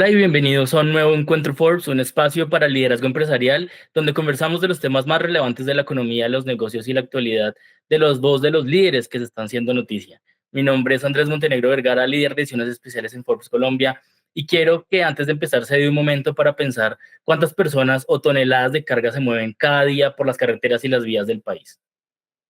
Hola y bienvenidos a un nuevo Encuentro Forbes, un espacio para el liderazgo empresarial, donde conversamos de los temas más relevantes de la economía, los negocios y la actualidad de los voz de los líderes que se están haciendo noticia. Mi nombre es Andrés Montenegro Vergara, líder de ediciones especiales en Forbes Colombia, y quiero que antes de empezar se dé un momento para pensar cuántas personas o toneladas de carga se mueven cada día por las carreteras y las vías del país.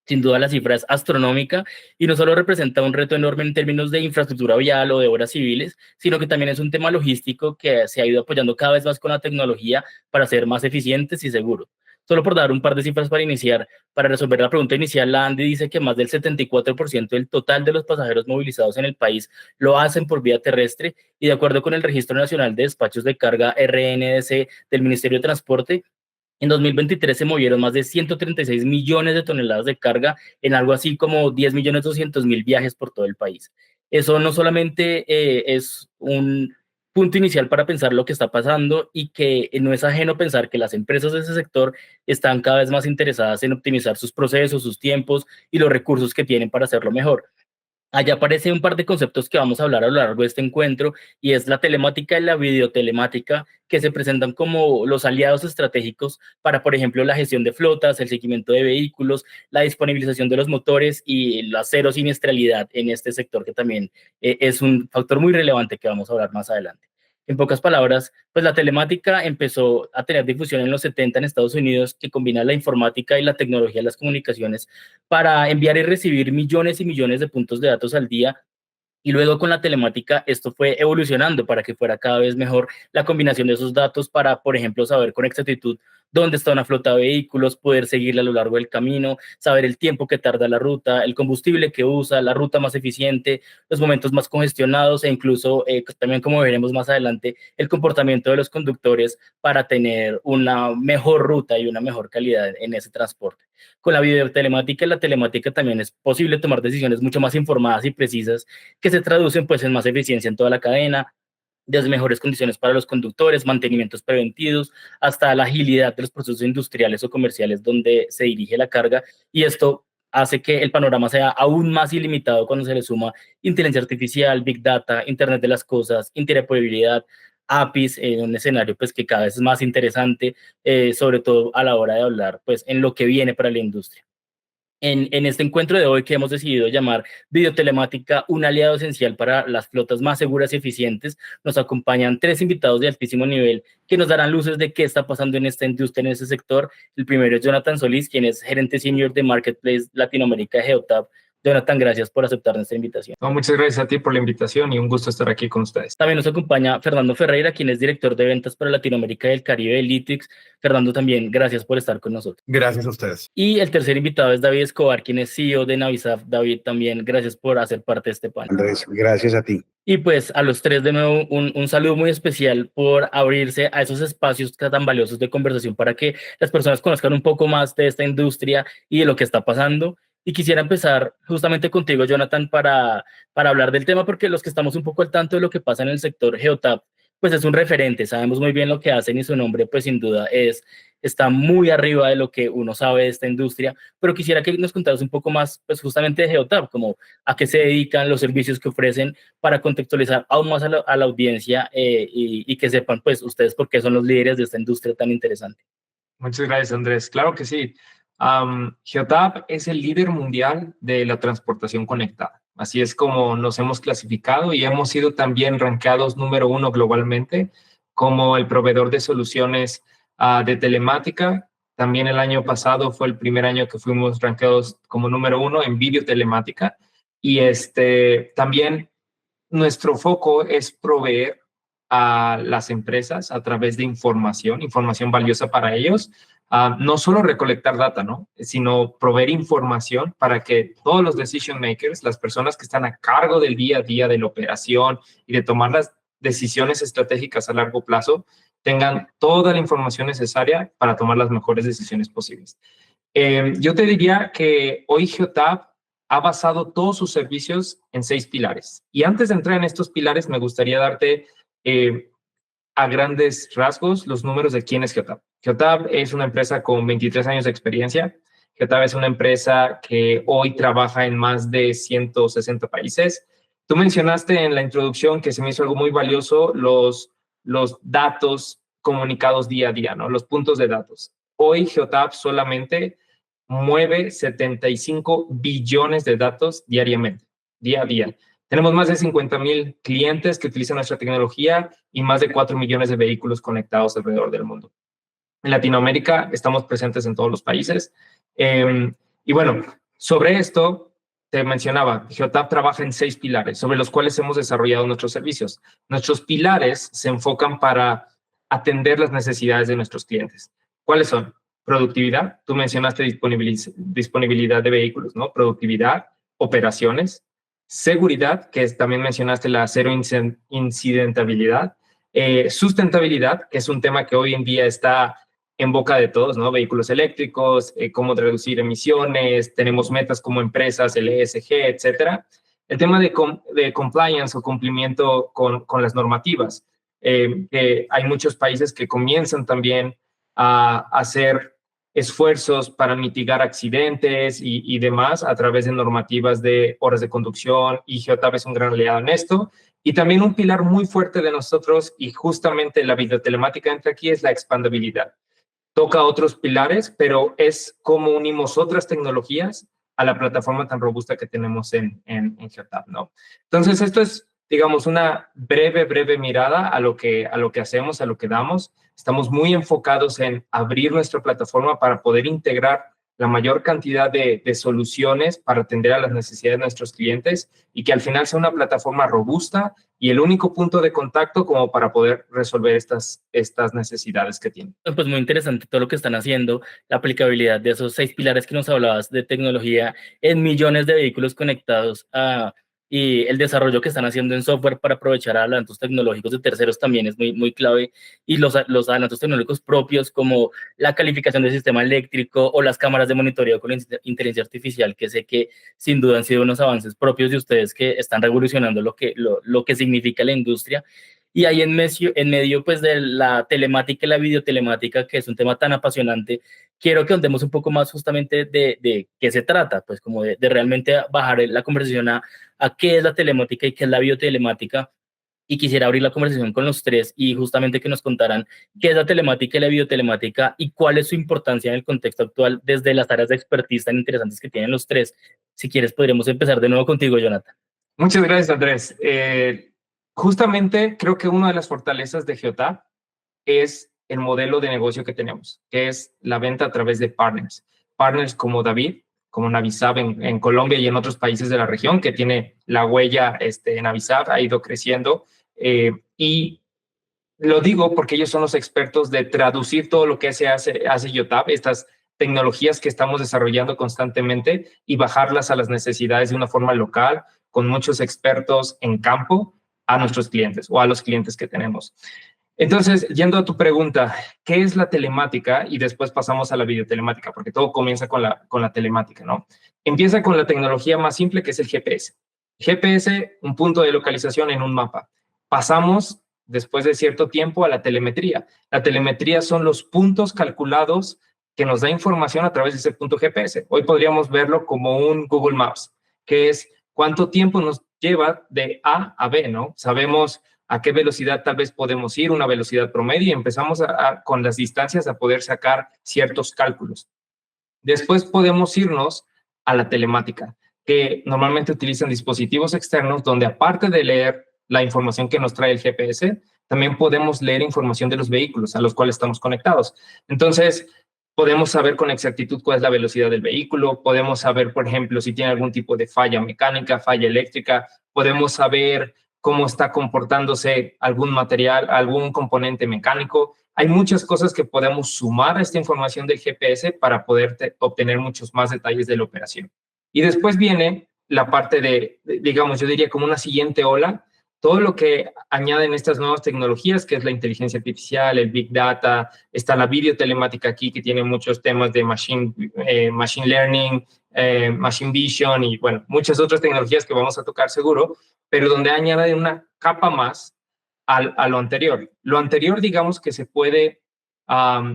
Sin duda la cifra es astronómica y no solo representa un reto enorme en términos de infraestructura vial o de obras civiles, sino que también es un tema logístico que se ha ido apoyando cada vez más con la tecnología para ser más eficientes y seguros. Solo por dar un par de cifras para iniciar, para resolver la pregunta inicial, la ANDI dice que más del 74% del total de los pasajeros movilizados en el país lo hacen por vía terrestre y de acuerdo con el Registro Nacional de Despachos de Carga RNDC del Ministerio de Transporte, en 2023 se movieron más de 136 millones de toneladas de carga en algo así como 10.200.000 viajes por todo el país. Eso no solamente es un punto inicial para pensar lo que está pasando y que no es ajeno pensar que las empresas de ese sector están cada vez más interesadas en optimizar sus procesos, sus tiempos y los recursos que tienen para hacerlo mejor. Allá aparece un par de conceptos que vamos a hablar a lo largo de este encuentro y es la telemática y la videotelemática que se presentan como los aliados estratégicos para, por ejemplo, la gestión de flotas, el seguimiento de vehículos, la disponibilización de los motores y la cero siniestralidad en este sector que también es un factor muy relevante que vamos a hablar más adelante. En pocas palabras, pues la telemática empezó a tener difusión en los 70 en Estados Unidos, que combina la informática y la tecnología de las comunicaciones para enviar y recibir millones y millones de puntos de datos al día. Y luego con la telemática esto fue evolucionando para que fuera cada vez mejor la combinación de esos datos para, por ejemplo, saber con exactitud dónde está una flota de vehículos, poder seguirla a lo largo del camino, saber el tiempo que tarda la ruta, el combustible que usa, la ruta más eficiente, los momentos más congestionados e incluso también, como veremos más adelante, el comportamiento de los conductores para tener una mejor ruta y una mejor calidad en ese transporte. Con la videotelemática y la telemática también es posible tomar decisiones mucho más informadas y precisas que se traducen pues en más eficiencia en toda la cadena, desde mejores condiciones para los conductores, mantenimientos preventivos, hasta la agilidad de los procesos industriales o comerciales donde se dirige la carga, y esto hace que el panorama sea aún más ilimitado cuando se le suma inteligencia artificial, big data, internet de las cosas, interoperabilidad, APIs, en un escenario pues que cada vez es más interesante, sobre todo a la hora de hablar pues en lo que viene para la industria. En este encuentro de hoy que hemos decidido llamar Videotelemática, un aliado esencial para las flotas más seguras y eficientes, nos acompañan tres invitados de altísimo nivel que nos darán luces de qué está pasando en esta industria, en este sector. El primero es Jonathan Solís, quien es gerente senior de Marketplace Latinoamérica de Geotab. Jonathan, gracias por aceptar nuestra invitación. No, muchas gracias a ti por la invitación y un gusto estar aquí con ustedes. También nos acompaña Fernando Ferreira, quien es director de ventas para Latinoamérica y el Caribe de Lytics. Fernando, también gracias por estar con nosotros. Gracias a ustedes. Y el tercer invitado es David Escobar, quien es CEO de Navisaf. David, también gracias por hacer parte de este panel. Andrés, gracias a ti. Y pues a los tres de nuevo un saludo muy especial por abrirse a esos espacios tan valiosos de conversación para que las personas conozcan un poco más de esta industria y de lo que está pasando. Y quisiera empezar justamente contigo, Jonathan, para hablar del tema, porque los que estamos un poco al tanto de lo que pasa en el sector Geotab, pues es un referente, sabemos muy bien lo que hacen y su nombre, pues sin duda está muy arriba de lo que uno sabe de esta industria, pero quisiera que nos contaras un poco más, pues justamente de Geotab, como a qué se dedican, los servicios que ofrecen, para contextualizar aún más a la audiencia y que sepan, pues, ustedes por qué son los líderes de esta industria tan interesante. Muchas gracias, Andrés. Claro que sí. Geotab es el líder mundial de la transportación conectada. Así es como nos hemos clasificado y hemos sido también rankeados número 1 globalmente como el proveedor de soluciones de telemática. También el año pasado fue el primer año que fuimos rankeados como número 1 en videotelemática. Y también nuestro foco es proveer a las empresas a través de información valiosa para ellos. No solo recolectar data, ¿no? Sino proveer información para que todos los decision makers, las personas que están a cargo del día a día de la operación y de tomar las decisiones estratégicas a largo plazo, tengan toda la información necesaria para tomar las mejores decisiones posibles. Yo te diría que hoy Geotab ha basado todos sus servicios en 6 pilares. Y antes de entrar en estos pilares, me gustaría darte a grandes rasgos los números de quién es Geotab. Geotab es una empresa con 23 años de experiencia. Geotab es una empresa que hoy trabaja en más de 160 países. Tú mencionaste en la introducción que se me hizo algo muy valioso, los los datos comunicados día a día, ¿no? Los puntos de datos. Hoy Geotab solamente mueve 75 billones de datos diariamente, día a día. Tenemos más de 50,000 clientes que utilizan nuestra tecnología y más de 4 millones de vehículos conectados alrededor del mundo. En Latinoamérica estamos presentes en todos los países. Y bueno, sobre esto te mencionaba, Geotab trabaja en 6 pilares sobre los cuales hemos desarrollado nuestros servicios. Nuestros pilares se enfocan para atender las necesidades de nuestros clientes. ¿Cuáles son? Productividad, tú mencionaste disponibilidad de vehículos, ¿no? Productividad, operaciones, seguridad, que también mencionaste la cero incidentabilidad, sustentabilidad, que es un tema que hoy en día está en boca de todos, ¿no? Vehículos eléctricos, cómo reducir emisiones, tenemos metas como empresas, el ESG, etcétera. El tema de compliance o cumplimiento con las normativas, que hay muchos países que comienzan también a hacer esfuerzos para mitigar accidentes y demás a través de normativas de horas de conducción, y Geotab es un gran aliado en esto. Y también un pilar muy fuerte de nosotros, y justamente la videotelemática entra aquí, es la expandabilidad. Toca otros pilares, pero es como unimos otras tecnologías a la plataforma tan robusta que tenemos en Geotab, ¿no? Entonces, esto es, digamos, una breve mirada a lo que hacemos, a lo que damos. Estamos muy enfocados en abrir nuestra plataforma para poder integrar la mayor cantidad de soluciones para atender a las necesidades de nuestros clientes y que al final sea una plataforma robusta y el único punto de contacto como para poder resolver estas necesidades que tienen. Pues muy interesante todo lo que están haciendo, la aplicabilidad de esos 6 pilares que nos hablabas de tecnología en millones de vehículos conectados y el desarrollo que están haciendo en software para aprovechar adelantos tecnológicos de terceros también es muy clave, y los adelantos tecnológicos propios como la calificación del sistema eléctrico o las cámaras de monitoreo con inteligencia artificial, que sé que sin duda han sido unos avances propios de ustedes que están revolucionando lo que significa la industria. Y ahí en medio pues de la telemática y la videotelemática, que es un tema tan apasionante, quiero que andemos un poco más justamente de qué se trata, pues como de realmente bajar la conversación a qué es la telemática y qué es la videotelemática. Y quisiera abrir la conversación con los tres y justamente que nos contaran qué es la telemática y la videotelemática y cuál es su importancia en el contexto actual desde las áreas de expertise tan interesantes que tienen los tres. Si quieres, podríamos empezar de nuevo contigo, Jonathan. Muchas gracias, Andrés. Justamente creo que una de las fortalezas de Geotab es el modelo de negocio que tenemos, que es la venta a través de partners. Partners como David, como Navisab en Colombia y en otros países de la región, que tiene la huella Navisab, ha ido creciendo. Y lo digo porque ellos son los expertos de traducir todo lo que hace Geotab, estas tecnologías que estamos desarrollando constantemente, y bajarlas a las necesidades de una forma local, con muchos expertos en campo, a nuestros clientes o a los clientes que tenemos. Entonces, yendo a tu pregunta, ¿qué es la telemática? Y después pasamos a la videotelemática, porque todo comienza con la telemática, ¿no? Empieza con la tecnología más simple, que es el GPS. GPS, un punto de localización en un mapa. Pasamos, después de cierto tiempo, a la telemetría. La telemetría son los puntos calculados que nos da información a través de ese punto GPS. Hoy podríamos verlo como un Google Maps, que es cuánto tiempo nos lleva de A a B, ¿no? Sabemos a qué velocidad tal vez podemos ir, una velocidad promedio, y empezamos con las distancias a poder sacar ciertos cálculos. Después podemos irnos a la telemática, que normalmente utilizan dispositivos externos donde, aparte de leer la información que nos trae el GPS, también podemos leer información de los vehículos a los cuales estamos conectados. Entonces, podemos saber con exactitud cuál es la velocidad del vehículo, podemos saber, por ejemplo, si tiene algún tipo de falla mecánica, falla eléctrica, podemos saber cómo está comportándose algún material, algún componente mecánico. Hay muchas cosas que podemos sumar a esta información del GPS para poder obtener muchos más detalles de la operación. Y después viene la parte digamos, yo diría como una siguiente ola, todo lo que añaden estas nuevas tecnologías, que es la inteligencia artificial, el Big Data, está la videotelemática aquí, que tiene muchos temas de machine learning, machine vision y, bueno, muchas otras tecnologías que vamos a tocar seguro, pero donde añaden una capa más a lo anterior. Lo anterior, digamos que se puede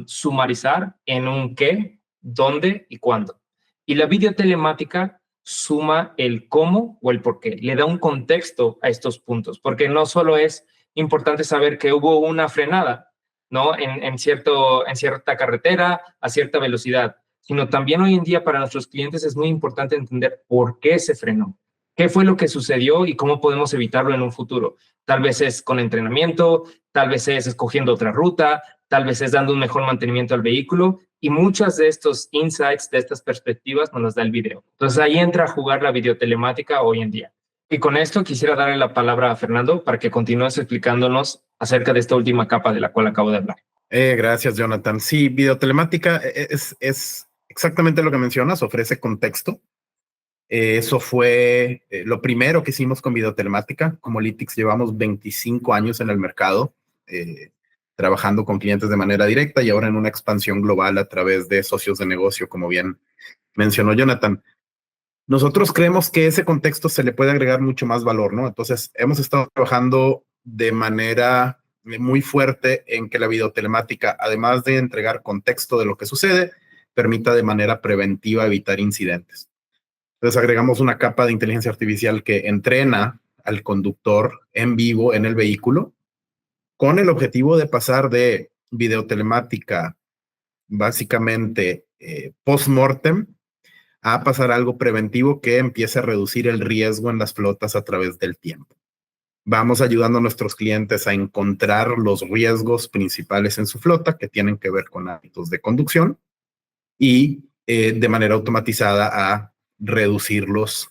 sumarizar en un qué, dónde y cuándo. Y la videotelemática suma el cómo o el por qué, le da un contexto a estos puntos, porque no solo es importante saber que hubo una frenada, ¿no? En cierta carretera a cierta velocidad, sino también hoy en día para nuestros clientes es muy importante entender por qué se frenó, qué fue lo que sucedió y cómo podemos evitarlo en un futuro. Tal vez es con entrenamiento, tal vez es escogiendo otra ruta, tal vez es dando un mejor mantenimiento al vehículo, y muchas de estos insights, de estas perspectivas, nos las da el video. Entonces ahí entra a jugar la videotelemática hoy en día. Y con esto quisiera darle la palabra a Fernando para que continúes explicándonos acerca de esta última capa de la cual acabo de hablar. Gracias, Jonathan. Sí, videotelemática es exactamente lo que mencionas, ofrece contexto. Eso fue lo primero que hicimos con videotelemática. Como Lytics llevamos 25 años en el mercado, trabajando con clientes de manera directa y ahora en una expansión global a través de socios de negocio, como bien mencionó Jonathan. Nosotros creemos que ese contexto se le puede agregar mucho más valor, ¿no? Entonces, hemos estado trabajando de manera muy fuerte en que la videotelemática, además de entregar contexto de lo que sucede, permita de manera preventiva evitar incidentes. Entonces, agregamos una capa de inteligencia artificial que entrena al conductor en vivo en el vehículo con el objetivo de pasar de videotelemática básicamente post-mortem a pasar a algo preventivo que empiece a reducir el riesgo en las flotas a través del tiempo. Vamos ayudando a nuestros clientes a encontrar los riesgos principales en su flota que tienen que ver con hábitos de conducción y de manera automatizada a reducirlos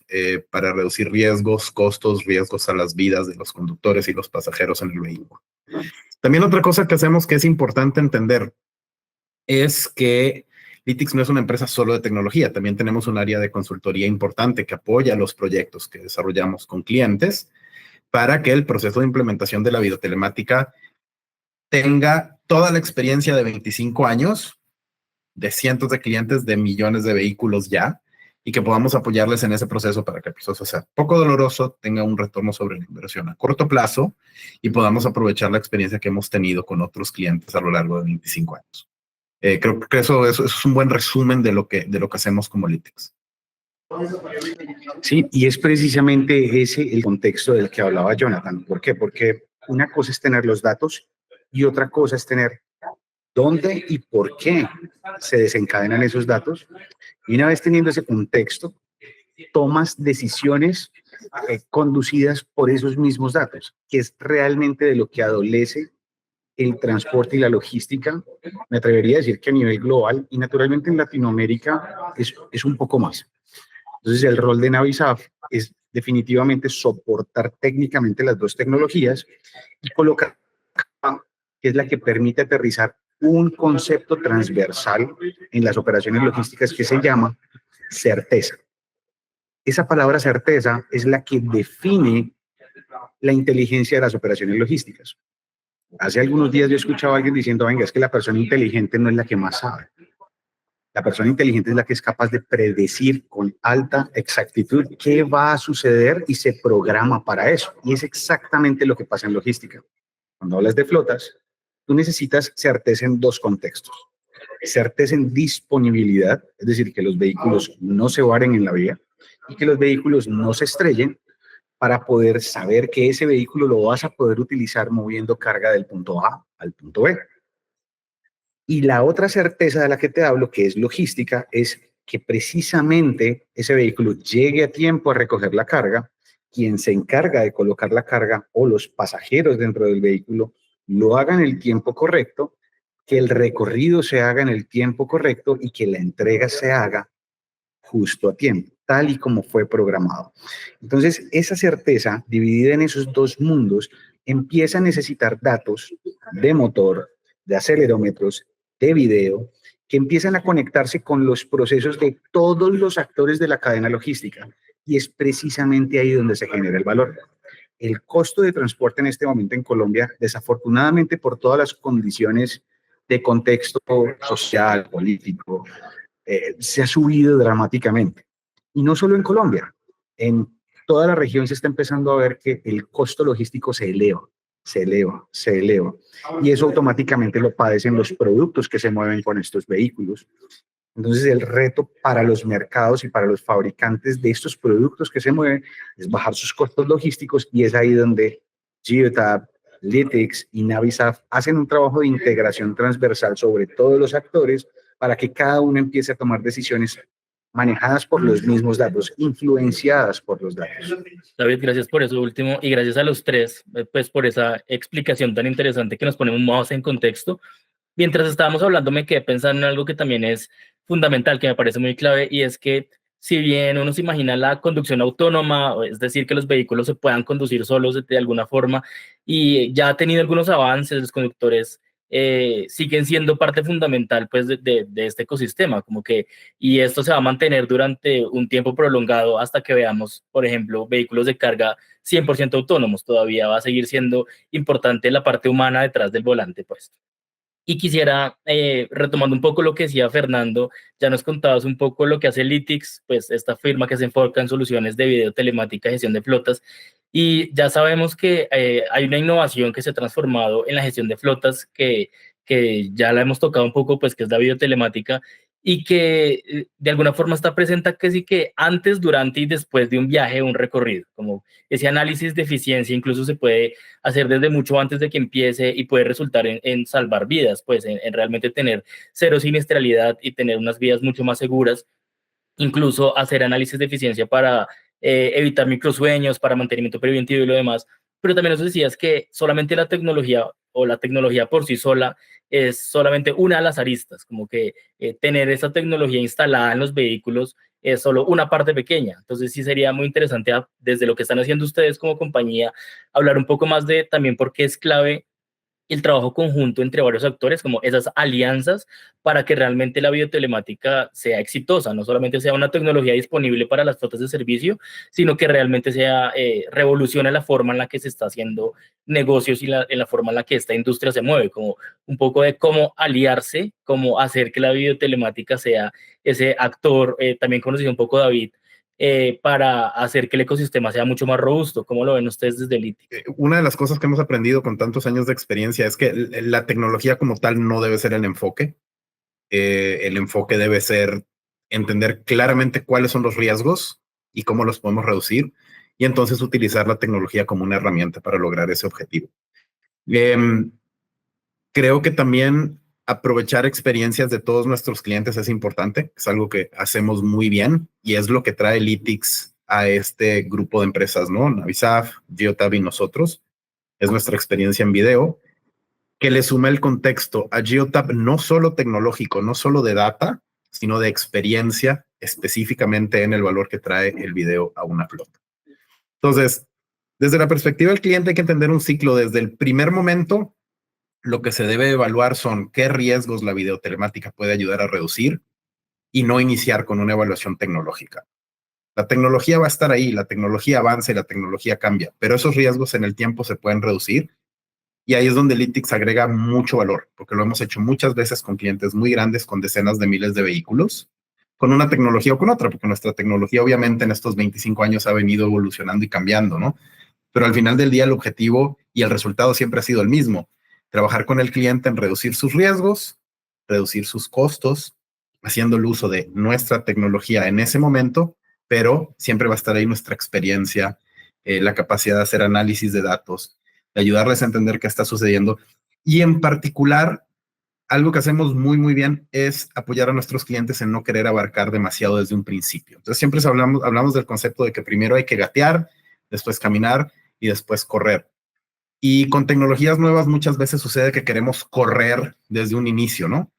para reducir riesgos, costos, riesgos a las vidas de los conductores y los pasajeros en el vehículo. También otra cosa que hacemos que es importante entender es que Lytics no es una empresa solo de tecnología, también tenemos un área de consultoría importante que apoya los proyectos que desarrollamos con clientes para que el proceso de implementación de la videotelemática tenga toda la experiencia de 25 años, de cientos de clientes, de millones de vehículos ya, y que podamos apoyarles en ese proceso para que el proceso sea poco doloroso, tenga un retorno sobre la inversión a corto plazo y podamos aprovechar la experiencia que hemos tenido con otros clientes a lo largo de 25 años. Creo que eso es un buen resumen de lo que hacemos como Lytics. Sí, y es precisamente ese el contexto del que hablaba Jonathan. ¿Por qué? Porque una cosa es tener los datos y otra cosa es tener dónde y por qué se desencadenan esos datos. Y una vez teniendo ese contexto, tomas decisiones conducidas por esos mismos datos, que es realmente de lo que adolece el transporte y la logística. Me atrevería a decir que a nivel global y naturalmente en Latinoamérica es un poco más. Entonces el rol de Navisaf es definitivamente soportar técnicamente las dos tecnologías y colocar, que es la que permite aterrizar un concepto transversal en las operaciones logísticas que se llama certeza. Esa palabra certeza es la que define la inteligencia de las operaciones logísticas. Hace algunos días yo escuchaba a alguien diciendo, venga, es que la persona inteligente no es la que más sabe. La persona inteligente es la que es capaz de predecir con alta exactitud qué va a suceder y se programa para eso. Y es exactamente lo que pasa en logística. Cuando hablas de flotas, tú necesitas certeza en dos contextos. Certeza en disponibilidad, es decir, que los vehículos no se varen en la vía y que los vehículos no se estrellen, para poder saber que ese vehículo lo vas a poder utilizar moviendo carga del punto A al punto B. Y la otra certeza de la que te hablo, que es logística, es que precisamente ese vehículo llegue a tiempo a recoger la carga, quien se encarga de colocar la carga o los pasajeros dentro del vehículo lo hagan en el tiempo correcto, que el recorrido se haga en el tiempo correcto y que la entrega se haga justo a tiempo, tal y como fue programado. Entonces, esa certeza dividida en esos dos mundos empieza a necesitar datos de motor, de acelerómetros, de video, que empiezan a conectarse con los procesos de todos los actores de la cadena logística. Y es precisamente ahí donde se genera el valor. El costo de transporte en este momento en Colombia, desafortunadamente por todas las condiciones de contexto social, político, se ha subido dramáticamente. Y no solo en Colombia, en toda la región se está empezando a ver que el costo logístico se eleva, se eleva, se eleva. Y eso automáticamente lo padecen los productos que se mueven con estos vehículos. Entonces el reto para los mercados y para los fabricantes de estos productos que se mueven es bajar sus costos logísticos y es ahí donde Geotab, Lytics y Navisaf hacen un trabajo de integración transversal sobre todos los actores para que cada uno empiece a tomar decisiones manejadas por los mismos datos, influenciadas por los datos. David, gracias por eso último y gracias a los tres, pues por esa explicación tan interesante que nos ponemos más en contexto. Mientras estábamos hablando me quedé pensando en algo que también es fundamental, que me parece muy clave, y es que si bien uno se imagina la conducción autónoma, es decir, que los vehículos se puedan conducir solos de alguna forma, y ya ha tenido algunos avances, los conductores siguen siendo parte fundamental pues de este ecosistema, como que, y esto se va a mantener durante un tiempo prolongado hasta que veamos, por ejemplo, vehículos de carga 100% autónomos. Todavía va a seguir siendo importante la parte humana detrás del volante, pues. Y quisiera, retomando un poco lo que decía Fernando, ya nos contabas un poco lo que hace Lytics, pues esta firma que se enfoca en soluciones de video, telemática, gestión de flotas, y ya sabemos que hay una innovación que se ha transformado en la gestión de flotas, que ya la hemos tocado un poco, pues que es la videotelemática, y que de alguna forma está presente casi que antes, durante y después de un viaje o un recorrido, como ese análisis de eficiencia incluso se puede hacer desde mucho antes de que empiece y puede resultar en salvar vidas, pues en realmente tener cero siniestralidad y tener unas vidas mucho más seguras, incluso hacer análisis de eficiencia para evitar microsueños, para mantenimiento preventivo y lo demás. Pero también nos decías que solamente la tecnología o la tecnología por sí sola es solamente una de las aristas, como que tener esa tecnología instalada en los vehículos es solo una parte pequeña. Entonces sí sería muy interesante desde lo que están haciendo ustedes como compañía, hablar un poco más de también por qué es clave el trabajo conjunto entre varios actores, como esas alianzas, para que realmente la videotelemática sea exitosa, no solamente sea una tecnología disponible para las flotas de servicio, sino que realmente sea revolucione la forma en la que se está haciendo negocios y en la forma en la que esta industria se mueve, como un poco de cómo aliarse, cómo hacer que la videotelemática sea ese actor, también conocido un poco David, para hacer que el ecosistema sea mucho más robusto. ¿Cómo lo ven ustedes desde Lytics? Una de las cosas que hemos aprendido con tantos años de experiencia es que la tecnología como tal no debe ser el enfoque. El enfoque debe ser entender claramente cuáles son los riesgos y cómo los podemos reducir, y entonces utilizar la tecnología como una herramienta para lograr ese objetivo. Creo que también aprovechar experiencias de todos nuestros clientes es importante, es algo que hacemos muy bien y es lo que trae Lytics a este grupo de empresas, ¿no? Navisaf, Geotab y nosotros. Es nuestra experiencia en video, que le suma el contexto a Geotab no solo tecnológico, no solo de data, sino de experiencia específicamente en el valor que trae el video a una flota. Entonces, desde la perspectiva del cliente hay que entender un ciclo desde el primer momento. Lo que se debe evaluar son qué riesgos la videotelemática puede ayudar a reducir y no iniciar con una evaluación tecnológica. La tecnología va a estar ahí, la tecnología avanza y la tecnología cambia, pero esos riesgos en el tiempo se pueden reducir y ahí es donde Lytics agrega mucho valor, porque lo hemos hecho muchas veces con clientes muy grandes, con decenas de miles de vehículos, con una tecnología o con otra, porque nuestra tecnología obviamente en estos 25 años ha venido evolucionando y cambiando, ¿no? Pero al final del día el objetivo y el resultado siempre ha sido el mismo: trabajar con el cliente en reducir sus riesgos, reducir sus costos, haciendo el uso de nuestra tecnología en ese momento, pero siempre va a estar ahí nuestra experiencia, la capacidad de hacer análisis de datos, de ayudarles a entender qué está sucediendo. Y en particular, algo que hacemos muy, muy bien es apoyar a nuestros clientes en no querer abarcar demasiado desde un principio. Entonces, siempre hablamos del concepto de que primero hay que gatear, después caminar y después correr. Y con tecnologías nuevas muchas veces sucede que queremos correr desde un inicio, ¿no?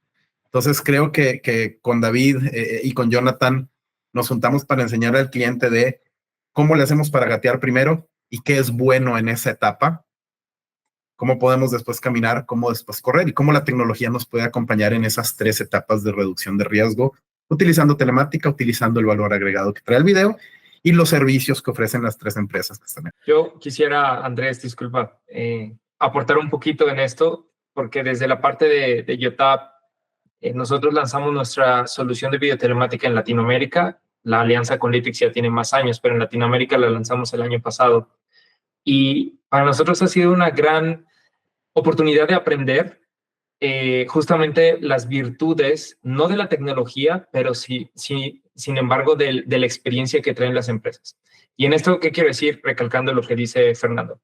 Entonces creo que con David y con Jonathan nos juntamos para enseñar al cliente de cómo le hacemos para gatear primero y qué es bueno en esa etapa, cómo podemos después caminar, cómo después correr y cómo la tecnología nos puede acompañar en esas 3 etapas de reducción de riesgo, utilizando telemática, utilizando el valor agregado que trae el video y los servicios que ofrecen las 3 empresas que están ahí. Yo quisiera, Andrés, disculpa, aportar un poquito en esto, porque desde la parte de Geotab, nosotros lanzamos nuestra solución de videotelemática en Latinoamérica. La alianza con Lytics ya tiene más años, pero en Latinoamérica la lanzamos el año pasado. Y para nosotros ha sido una gran oportunidad de aprender justamente las virtudes, no de la tecnología, pero sí sin embargo, de la experiencia que traen las empresas. Y en esto, ¿qué quiero decir? Recalcando lo que dice Fernando.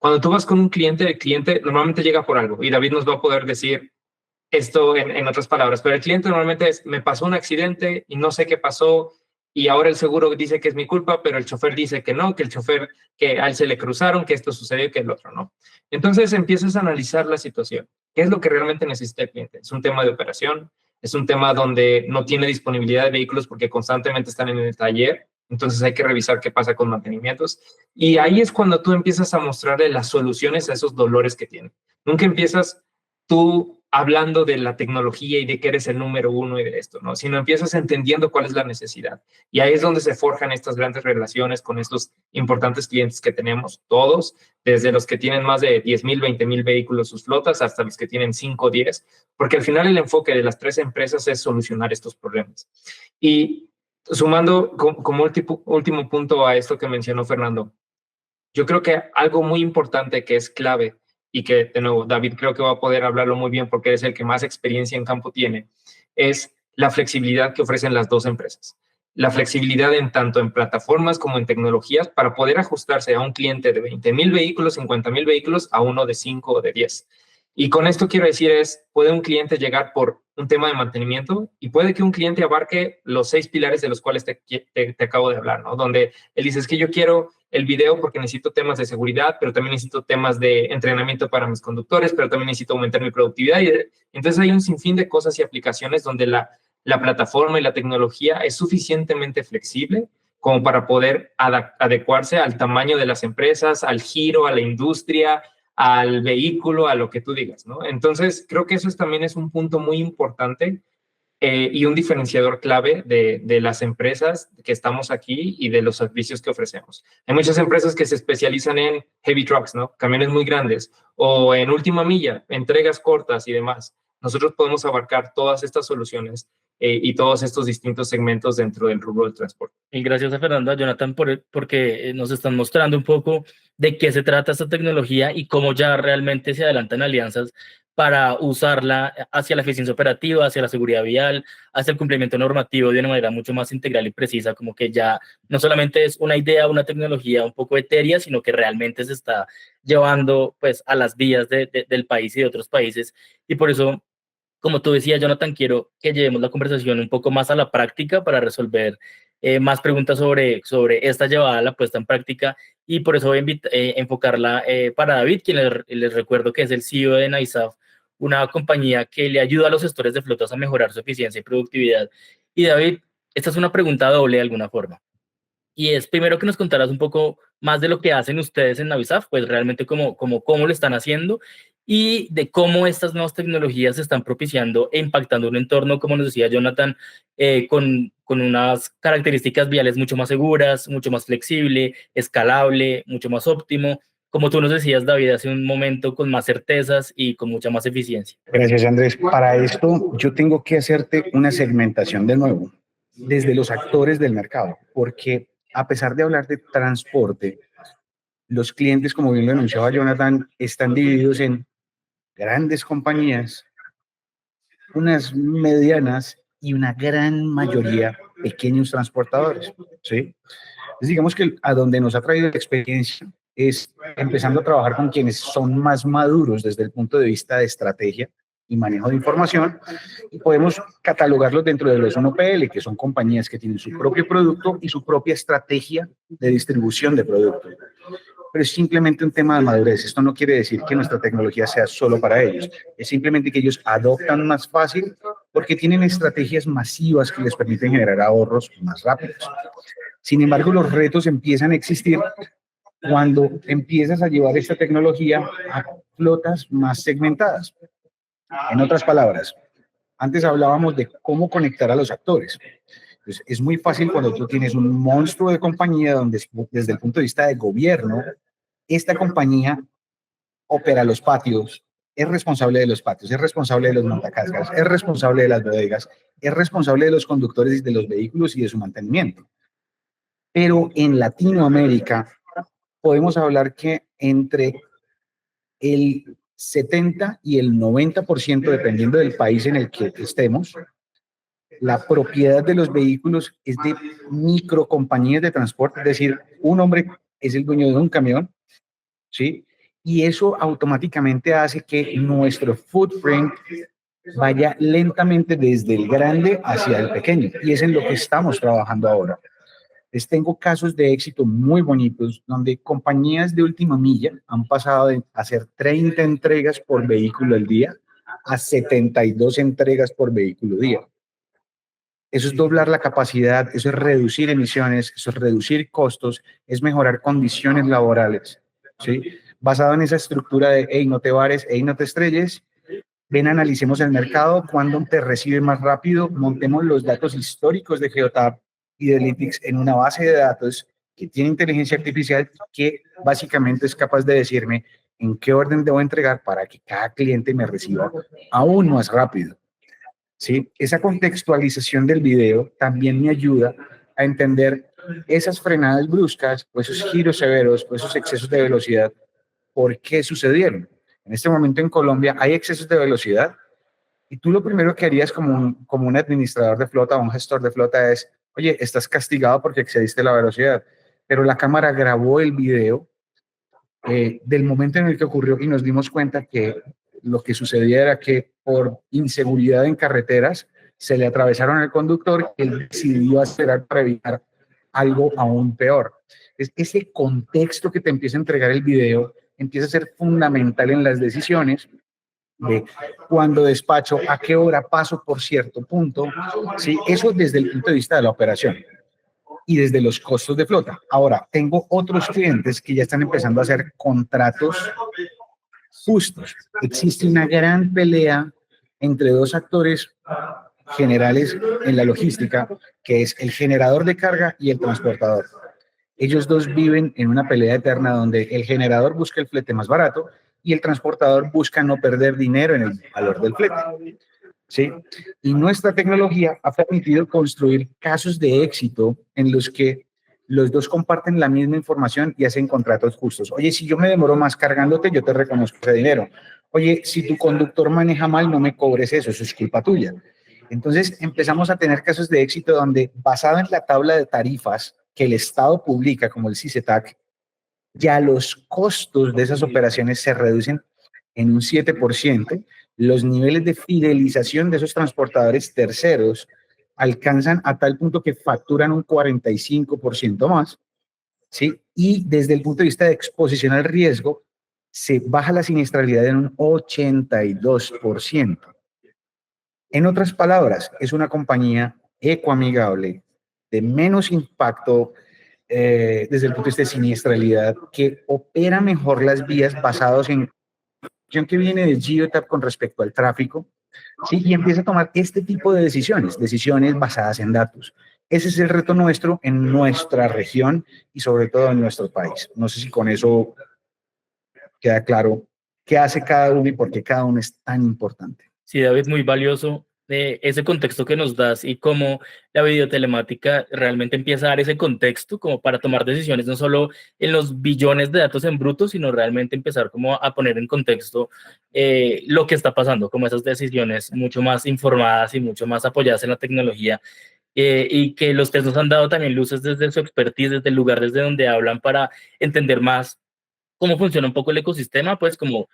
Cuando tú vas con un cliente, el cliente normalmente llega por algo y David nos va a poder decir esto en otras palabras, pero el cliente normalmente es, me pasó un accidente y no sé qué pasó y ahora el seguro dice que es mi culpa, pero el chofer dice que no, que el chofer, que a él se le cruzaron, que esto sucedió y que el otro no. Entonces empiezas a analizar la situación. ¿Qué es lo que realmente necesita el cliente? ¿Es un tema de operación? ¿Es un tema donde no tiene disponibilidad de vehículos porque constantemente están en el taller? Entonces hay que revisar qué pasa con mantenimientos. Y ahí es cuando tú empiezas a mostrarle las soluciones a esos dolores que tiene. Nunca empiezas tú hablando de la tecnología y de que eres el número uno y de esto, ¿no? Sino empiezas entendiendo cuál es la necesidad. Y ahí es donde se forjan estas grandes relaciones con estos importantes clientes que tenemos todos, desde los que tienen más de 10,000, 20,000 vehículos sus flotas hasta los que tienen 5 o 10, porque al final el enfoque de las 3 empresas es solucionar estos problemas. Y sumando como último punto a esto que mencionó Fernando, yo creo que algo muy importante que es clave y que, de nuevo, David creo que va a poder hablarlo muy bien porque es el que más experiencia en campo tiene, es la flexibilidad que ofrecen las 2 empresas. La flexibilidad en tanto en plataformas como en tecnologías para poder ajustarse a un cliente de 20,000 vehículos, 50,000 vehículos, a uno de 5 o de 10. Y con esto quiero decir puede un cliente llegar por un tema de mantenimiento y puede que un cliente abarque los 6 pilares de los cuales te acabo de hablar, ¿no? Donde él dice, es que yo quiero el video porque necesito temas de seguridad, pero también necesito temas de entrenamiento para mis conductores, pero también necesito aumentar mi productividad. Y entonces hay un sinfín de cosas y aplicaciones donde la plataforma y la tecnología es suficientemente flexible como para poder adecuarse al tamaño de las empresas, al giro, a la industria, al vehículo, a lo que tú digas, ¿no? Entonces, creo que eso también es un punto muy importante y un diferenciador clave de las empresas que estamos aquí y de los servicios que ofrecemos. Hay muchas empresas que se especializan en heavy trucks, ¿no? Camiones muy grandes, o en última milla, entregas cortas y demás. Nosotros podemos abarcar todas estas soluciones y todos estos distintos segmentos dentro del rubro del transporte. Y gracias a Fernando, a Jonathan, porque nos están mostrando un poco de qué se trata esta tecnología y cómo ya realmente se adelantan alianzas para usarla hacia la eficiencia operativa, hacia la seguridad vial, hacia el cumplimiento normativo de una manera mucho más integral y precisa, como que ya no solamente es una idea, una tecnología un poco etérea, sino que realmente se está llevando pues a las vías del país y de otros países. Y por eso, como tú decías, Jonathan, quiero que llevemos la conversación un poco más a la práctica para resolver más preguntas sobre esta llevada a la puesta en práctica, y por eso voy a enfocarla para David, quien les recuerdo que es el CEO de NiSAF, una compañía que le ayuda a los gestores de flotas a mejorar su eficiencia y productividad. Y David, esta es una pregunta doble de alguna forma. Y es primero que nos contarás un poco más de lo que hacen ustedes en NiSAF, pues realmente cómo lo están haciendo y de cómo estas nuevas tecnologías están propiciando e impactando un entorno, como nos decía Jonathan, con unas características viales mucho más seguras, mucho más flexible, escalable, mucho más óptimo. Como tú nos decías, David, hace un momento, con más certezas y con mucha más eficiencia. Gracias, Andrés. Para esto, yo tengo que hacerte una segmentación de nuevo, desde los actores del mercado, porque a pesar de hablar de transporte, los clientes, como bien lo anunciaba Jonathan, están divididos en grandes compañías, unas medianas y una gran mayoría pequeños transportadores, ¿sí? Entonces, digamos que a donde nos ha traído la experiencia es empezando a trabajar con quienes son más maduros desde el punto de vista de estrategia y manejo de información, y podemos catalogarlos dentro de los 1PL, que son compañías que tienen su propio producto y su propia estrategia de distribución de producto. Pero es simplemente un tema de madurez. Esto no quiere decir que nuestra tecnología sea solo para ellos. Es simplemente que ellos adoptan más fácil porque tienen estrategias masivas que les permiten generar ahorros más rápidos. Sin embargo, los retos empiezan a existir cuando empiezas a llevar esta tecnología a flotas más segmentadas. En otras palabras, antes hablábamos de cómo conectar a los actores. Entonces, es muy fácil cuando tú tienes un monstruo de compañía donde, desde el punto de vista de gobierno, esta compañía opera los patios, es responsable de los patios, es responsable de los montacargas, es responsable de las bodegas, es responsable de los conductores de los vehículos y de su mantenimiento. Pero en Latinoamérica podemos hablar que entre el 70 y el 90%, dependiendo del país en el que estemos, la propiedad de los vehículos es de microcompañías de transporte, es decir, un hombre es el dueño de un camión, ¿sí? y eso automáticamente hace que nuestro footprint vaya lentamente desde el grande hacia el pequeño, y es en lo que estamos trabajando ahora. Tengo casos de éxito muy bonitos donde compañías de última milla han pasado de hacer 30 entregas por vehículo al día a 72 entregas por vehículo día. Eso es doblar la capacidad, eso es reducir emisiones, eso es reducir costos, es mejorar condiciones laborales, ¿sí? Basado en esa estructura de, hey, no te vares, hey, no te estrelles, ven, analicemos el mercado, cuándo te recibe más rápido, montemos los datos históricos de Geotab y de Lytics en una base de datos que tiene inteligencia artificial que básicamente es capaz de decirme en qué orden debo entregar para que cada cliente me reciba aún más rápido. ¿Sí? Esa contextualización del video también me ayuda a entender esas frenadas bruscas o esos giros severos o esos excesos de velocidad, ¿por qué sucedieron? En este momento en Colombia hay excesos de velocidad y tú lo primero que harías como un administrador de flota o un gestor de flota es, oye, estás castigado porque excediste la velocidad, pero la cámara grabó el video del momento en el que ocurrió y nos dimos cuenta que lo que sucedía era que por inseguridad en carreteras se le atravesaron al conductor y él decidió acelerar para evitar algo aún peor. Ese contexto que te empieza a entregar el video empieza a ser fundamental en las decisiones de cuando despacho, a qué hora paso por cierto punto, ¿sí? Eso desde el punto de vista de la operación y desde los costos de flota. Ahora, tengo otros clientes que ya están empezando a hacer contratos justos. Existe una gran pelea entre dos actores generales en la logística, que es el generador de carga y el transportador. Ellos dos viven en una pelea eterna donde el generador busca el flete más barato y el transportador busca no perder dinero en el valor del flete. ¿Sí? Y nuestra tecnología ha permitido construir casos de éxito en los que los dos comparten la misma información y hacen contratos justos. Oye, si yo me demoro más cargándote, yo te reconozco ese dinero. Oye, si tu conductor maneja mal, no me cobres eso, eso es culpa tuya. Entonces empezamos a tener casos de éxito donde, basado en la tabla de tarifas que el Estado publica, como el CICETAC, ya los costos de esas operaciones se reducen en un 7%, los niveles de fidelización de esos transportadores terceros alcanzan a tal punto que facturan un 45% más, ¿sí? Y desde el punto de vista de exposición al riesgo, se baja la siniestralidad en un 82%. En otras palabras, es una compañía ecoamigable, de menos impacto desde el punto de vista de siniestralidad, que opera mejor las vías basados en que viene de Geotab con respecto al tráfico, ¿sí? Y empieza a tomar este tipo de decisiones basadas en datos. Ese es el reto nuestro en nuestra región y sobre todo en nuestro país. No sé si con eso queda claro qué hace cada uno y por qué cada uno es tan importante. Sí, David, muy valioso ese contexto que nos das y cómo la videotelemática realmente empieza a dar ese contexto como para tomar decisiones no solo en los billones de datos en bruto, sino realmente empezar como a poner en contexto lo que está pasando, como esas decisiones mucho más informadas y mucho más apoyadas en la tecnología. Y que los test nos han dado también luces desde su expertise, desde el lugar desde donde hablan para entender más cómo funciona un poco el ecosistema, pues como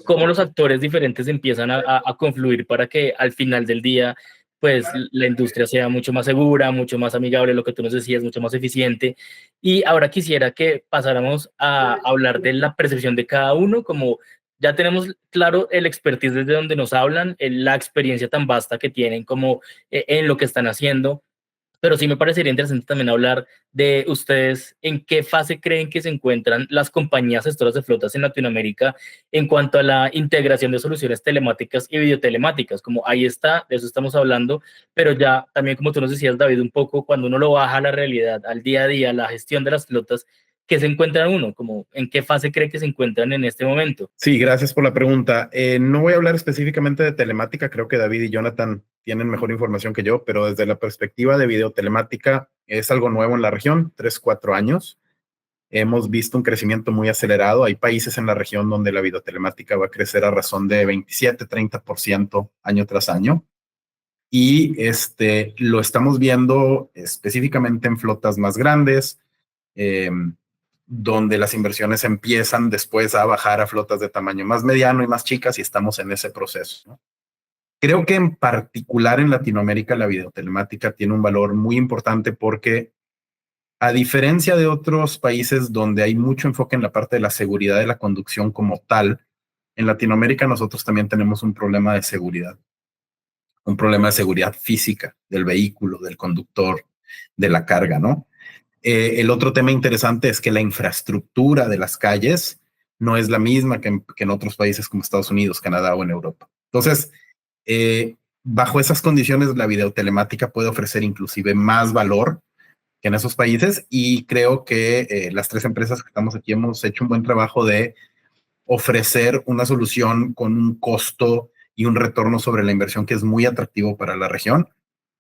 cómo los actores diferentes empiezan a confluir para que al final del día, pues la industria sea mucho más segura, mucho más amigable, lo que tú nos decías, mucho más eficiente. Y ahora quisiera que pasáramos a hablar de la percepción de cada uno, como ya tenemos claro el expertise desde donde nos hablan, la experiencia tan vasta que tienen como en lo que están haciendo. Pero sí me parecería interesante también hablar de ustedes, en qué fase creen que se encuentran las compañías gestoras de flotas en Latinoamérica en cuanto a la integración de soluciones telemáticas y videotelemáticas. Como ahí está, de eso estamos hablando, pero ya también, como tú nos decías, David, un poco cuando uno lo baja a la realidad, al día a día, la gestión de las flotas, ¿qué se encuentra uno? Como, ¿en qué fase cree que se encuentran en este momento? Sí, gracias por la pregunta. No voy a hablar específicamente de telemática, creo que David y Jonathan tienen mejor información que yo, pero desde la perspectiva de videotelemática es algo nuevo en la región, 3, 4 años. Hemos visto un crecimiento muy acelerado. Hay países en la región donde la videotelemática va a crecer a razón de 27, 30% año tras año. Y lo estamos viendo específicamente en flotas más grandes, donde las inversiones empiezan después a bajar a flotas de tamaño más mediano y más chicas y estamos en ese proceso, ¿no? Creo que en particular en Latinoamérica la videotelemática tiene un valor muy importante porque a diferencia de otros países donde hay mucho enfoque en la parte de la seguridad de la conducción como tal, en Latinoamérica nosotros también tenemos un problema de seguridad física del vehículo, del conductor, de la carga, ¿no? El otro tema interesante es que la infraestructura de las calles no es la misma que en otros países como Estados Unidos, Canadá o en Europa. Entonces, bajo esas condiciones, la videotelemática puede ofrecer inclusive más valor que en esos países y creo que las tres empresas que estamos aquí hemos hecho un buen trabajo de ofrecer una solución con un costo y un retorno sobre la inversión que es muy atractivo para la región,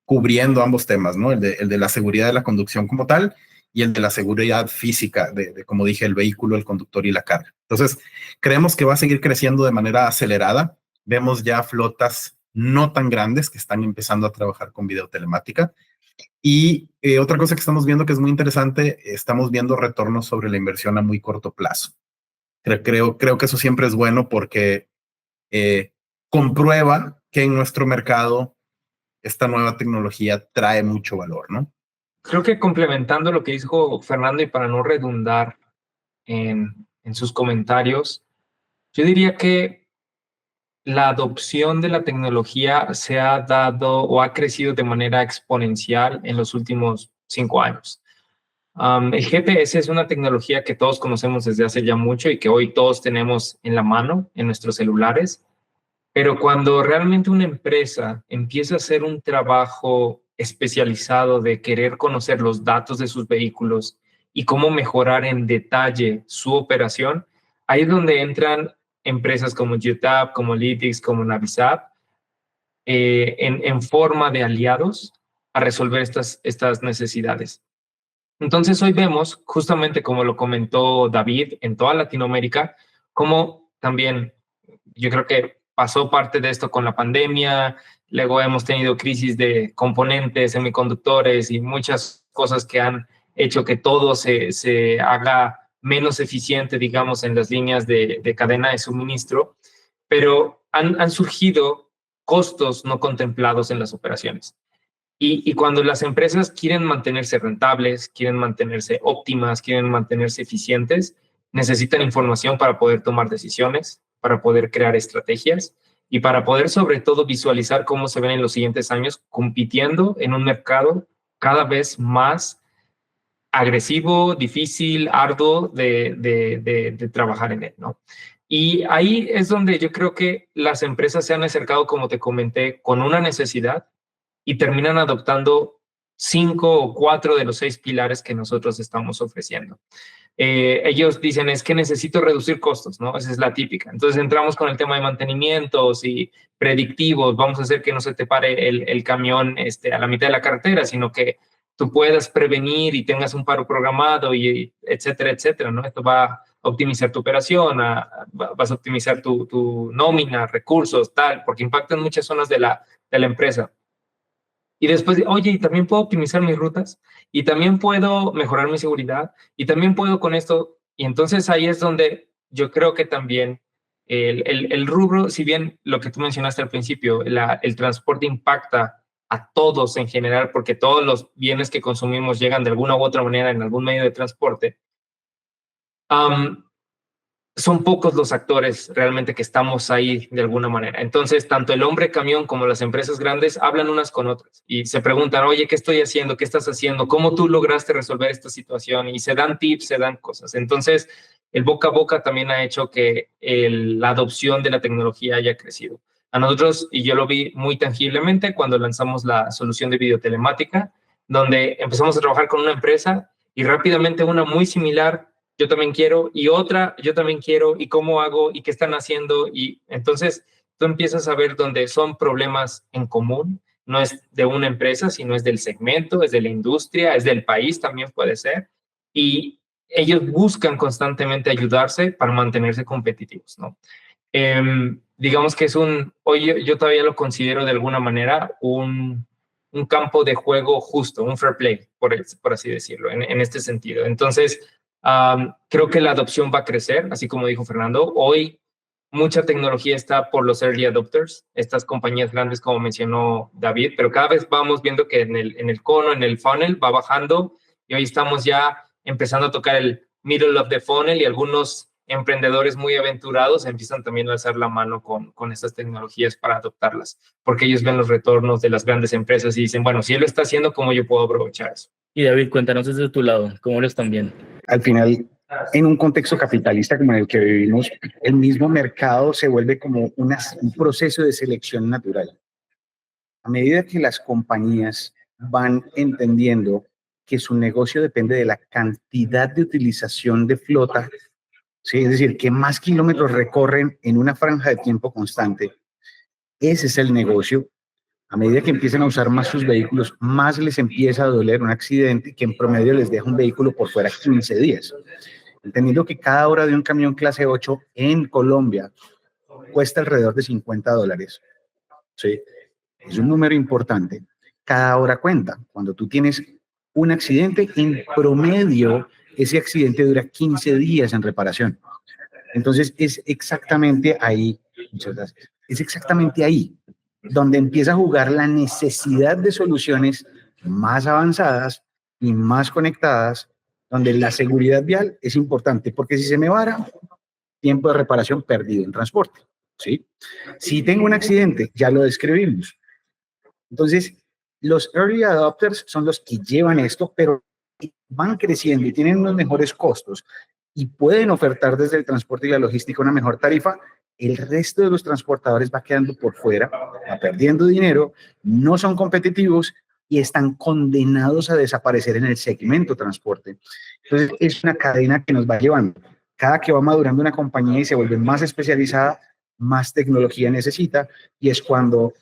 cubriendo ambos temas, ¿no? El de la seguridad de la conducción como tal y el de la seguridad física de, como dije, el vehículo, el conductor y la carga. Entonces, creemos que va a seguir creciendo de manera acelerada. Vemos ya flotas no tan grandes que están empezando a trabajar con videotelemática. Y otra cosa que estamos viendo que es muy interesante, estamos viendo retornos sobre la inversión a muy corto plazo. Creo que eso siempre es bueno porque comprueba que en nuestro mercado esta nueva tecnología trae mucho valor, ¿no? Creo que complementando lo que dijo Fernando y para no redundar en sus comentarios, yo diría que la adopción de la tecnología se ha dado o ha crecido de manera exponencial en los últimos 5 años. El GPS es una tecnología que todos conocemos desde hace ya mucho y que hoy todos tenemos en la mano, en nuestros celulares, pero cuando realmente una empresa empieza a hacer un trabajo especializado de querer conocer los datos de sus vehículos y cómo mejorar en detalle su operación, ahí es donde entran empresas como Geotab, como Lytx, como Navisap, en forma de aliados a resolver estas necesidades. Entonces hoy vemos, justamente como lo comentó David, en toda Latinoamérica, cómo también yo creo que pasó parte de esto con la pandemia, luego hemos tenido crisis de componentes, semiconductores y muchas cosas que han hecho que todo se haga menos eficiente, digamos, en las líneas de cadena de suministro, pero han surgido costos no contemplados en las operaciones. Y cuando las empresas quieren mantenerse rentables, quieren mantenerse óptimas, quieren mantenerse eficientes, necesitan información para poder tomar decisiones, para poder crear estrategias y para poder sobre todo visualizar cómo se ven en los siguientes años compitiendo en un mercado cada vez más agresivo, difícil, arduo de trabajar en él, ¿no? Y ahí es donde yo creo que las empresas se han acercado, como te comenté, con una necesidad y terminan adoptando 5 o 4 de los 6 pilares que nosotros estamos ofreciendo. Ellos dicen, es que necesito reducir costos, ¿no? Esa es la típica. Entonces entramos con el tema de mantenimientos y predictivos, vamos a hacer que no se te pare el camión a la mitad de la carretera, sino que tú puedas prevenir y tengas un paro programado y etcétera, etcétera, ¿no? Esto va a optimizar tu operación, vas a optimizar tu nómina, recursos, tal, porque impactan muchas zonas de la empresa. Y después, oye, y también puedo optimizar mis rutas, y también puedo mejorar mi seguridad, y también puedo con esto. Y entonces ahí es donde yo creo que también el rubro, si bien lo que tú mencionaste al principio, el transporte impacta a todos en general, porque todos los bienes que consumimos llegan de alguna u otra manera en algún medio de transporte. Son pocos los actores realmente que estamos ahí de alguna manera. Entonces, tanto el hombre camión como las empresas grandes hablan unas con otras y se preguntan, oye, ¿qué estoy haciendo? ¿Qué estás haciendo? ¿Cómo tú lograste resolver esta situación? Y se dan tips, se dan cosas. Entonces, el boca a boca también ha hecho que la adopción de la tecnología haya crecido. A nosotros, y yo lo vi muy tangiblemente cuando lanzamos la solución de videotelemática, donde empezamos a trabajar con una empresa y rápidamente una muy similar, yo también quiero, y otra, yo también quiero, y cómo hago, y qué están haciendo, y entonces tú empiezas a ver dónde son problemas en común, no es de una empresa, sino es del segmento, es de la industria, es del país también puede ser, y ellos buscan constantemente ayudarse para mantenerse competitivos, ¿no? Digamos que es hoy yo todavía lo considero de alguna manera un campo de juego justo, un fair play, por así decirlo, en este sentido. Entonces, Creo que la adopción va a crecer, así como dijo Fernando. Hoy mucha tecnología está por los early adopters, estas compañías grandes como mencionó David, pero cada vez vamos viendo que en el cono, en el funnel va bajando y hoy estamos ya empezando a tocar el middle of the funnel y algunos emprendedores muy aventurados empiezan también a alzar la mano con estas tecnologías para adoptarlas, porque ellos ven los retornos de las grandes empresas y dicen, bueno, si él lo está haciendo, ¿cómo yo puedo aprovechar eso? Y David, cuéntanos desde tu lado, ¿cómo lo están viendo? Al final, en un contexto capitalista como en el que vivimos, el mismo mercado se vuelve como un proceso de selección natural. A medida que las compañías van entendiendo que su negocio depende de la cantidad de utilización de flota, ¿sí? Es decir, que más kilómetros recorren en una franja de tiempo constante, ese es el negocio. A medida que empiezan a usar más sus vehículos, más les empieza a doler un accidente que en promedio les deja un vehículo por fuera 15 días. Entendiendo que cada hora de un camión clase 8 en Colombia cuesta alrededor de $50. ¿Sí? Es un número importante. Cada hora cuenta. Cuando tú tienes un accidente, en promedio, ese accidente dura 15 días en reparación. Entonces, es exactamente ahí, muchas gracias, es exactamente ahí donde empieza a jugar la necesidad de soluciones más avanzadas y más conectadas, donde la seguridad vial es importante, porque si se me vara, tiempo de reparación perdido en transporte, ¿sí? Si tengo un accidente, ya lo describimos. Entonces, los early adopters son los que llevan esto, pero van creciendo y tienen unos mejores costos y pueden ofertar desde el transporte y la logística una mejor tarifa. El resto de los transportadores va quedando por fuera, va perdiendo dinero, no son competitivos y están condenados a desaparecer en el segmento transporte. Entonces, es una cadena que nos va llevando. Cada que va madurando una compañía y se vuelve más especializada, más tecnología necesita, y es cuando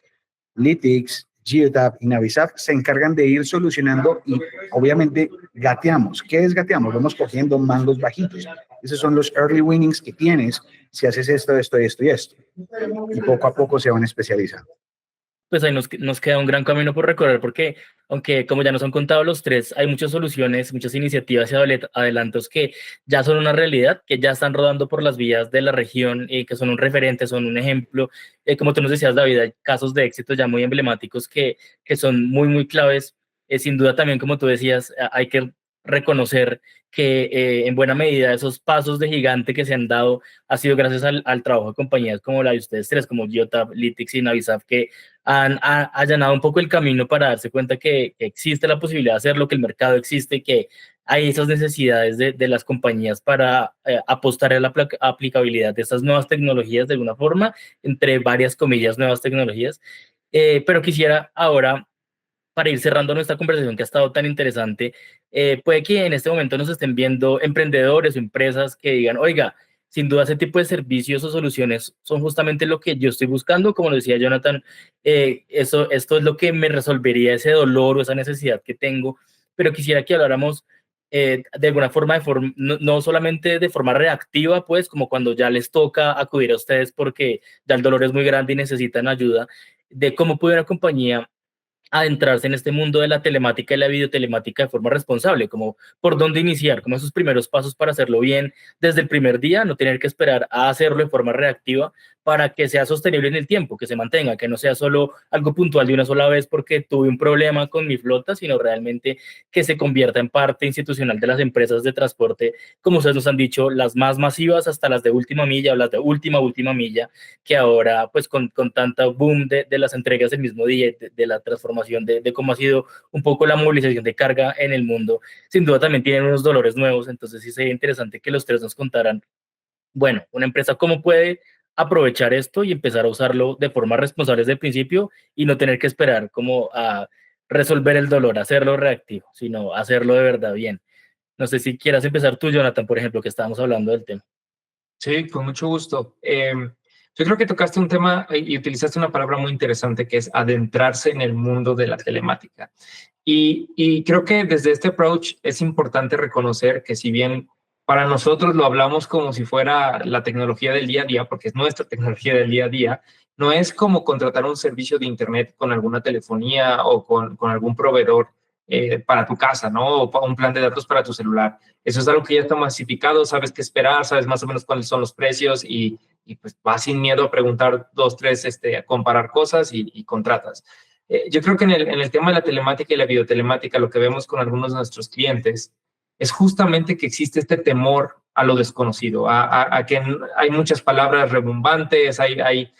Lytx, Geotab y Navisap se encargan de ir solucionando y obviamente gateamos. ¿Qué es gateamos? Vamos cogiendo mangos bajitos. Esos son los early winnings que tienes si haces esto, esto, esto y esto. Y poco a poco se van especializando. Pues ahí nos queda un gran camino por recorrer porque, aunque como ya nos han contado los tres, hay muchas soluciones, muchas iniciativas y adelantos que ya son una realidad, que ya están rodando por las vías de la región y que son un referente, son un ejemplo. Como tú nos decías, David, hay casos de éxito ya muy emblemáticos que son muy, muy claves. Sin duda también, como tú decías, hay que reconocer que en buena medida esos pasos de gigante que se han dado ha sido gracias al trabajo de compañías como la de ustedes tres, como Geotab, Lytx y Navisap, que han allanado un poco el camino para darse cuenta que existe la posibilidad de hacerlo, que el mercado existe, que hay esas necesidades de las compañías para apostar a la aplicabilidad de estas nuevas tecnologías de alguna forma, entre varias comillas, nuevas tecnologías. Pero quisiera ahora, para ir cerrando nuestra conversación que ha estado tan interesante, puede que en este momento nos estén viendo emprendedores o empresas que digan, oiga, sin duda ese tipo de servicios o soluciones son justamente lo que yo estoy buscando, como lo decía Jonathan, esto es lo que me resolvería ese dolor o esa necesidad que tengo, pero quisiera que habláramos de alguna forma, no solamente de forma reactiva, pues como cuando ya les toca acudir a ustedes porque ya el dolor es muy grande y necesitan ayuda, de cómo puede una compañía adentrarse en este mundo de la telemática y la videotelemática de forma responsable, como por dónde iniciar, como esos primeros pasos para hacerlo bien desde el primer día, no tener que esperar a hacerlo de forma reactiva para que sea sostenible en el tiempo, que se mantenga, que no sea solo algo puntual de una sola vez porque tuve un problema con mi flota, sino realmente que se convierta en parte institucional de las empresas de transporte, como ustedes nos han dicho, las más masivas hasta las de última milla o las de última milla, que ahora pues con tanta boom de las entregas el mismo día, de la transformación de cómo ha sido un poco la movilización de carga en el mundo, sin duda también tienen unos dolores nuevos, entonces sí sería interesante que los tres nos contaran, bueno, una empresa cómo puede aprovechar esto y empezar a usarlo de forma responsable desde el principio y no tener que esperar como a resolver el dolor, hacerlo reactivo, sino hacerlo de verdad bien. No sé si quieras empezar tú, Jonathan, por ejemplo, que estábamos hablando del tema. Sí, con mucho gusto. Yo creo que tocaste un tema y utilizaste una palabra muy interesante que es adentrarse en el mundo de la telemática. Y creo que desde este approach es importante reconocer que si bien para nosotros lo hablamos como si fuera la tecnología del día a día, porque es nuestra tecnología del día a día, no es como contratar un servicio de internet con alguna telefonía o con algún proveedor para tu casa, ¿no? O un plan de datos para tu celular. Eso es algo que ya está masificado, sabes qué esperar, sabes más o menos cuáles son los precios y pues vas sin miedo a preguntar 2, 3, a comparar cosas y contratas. Yo creo que en el tema de la telemática y la videotelemática, lo que vemos con algunos de nuestros clientes es justamente que existe este temor a lo desconocido, a que hay muchas palabras rebumbantes, hay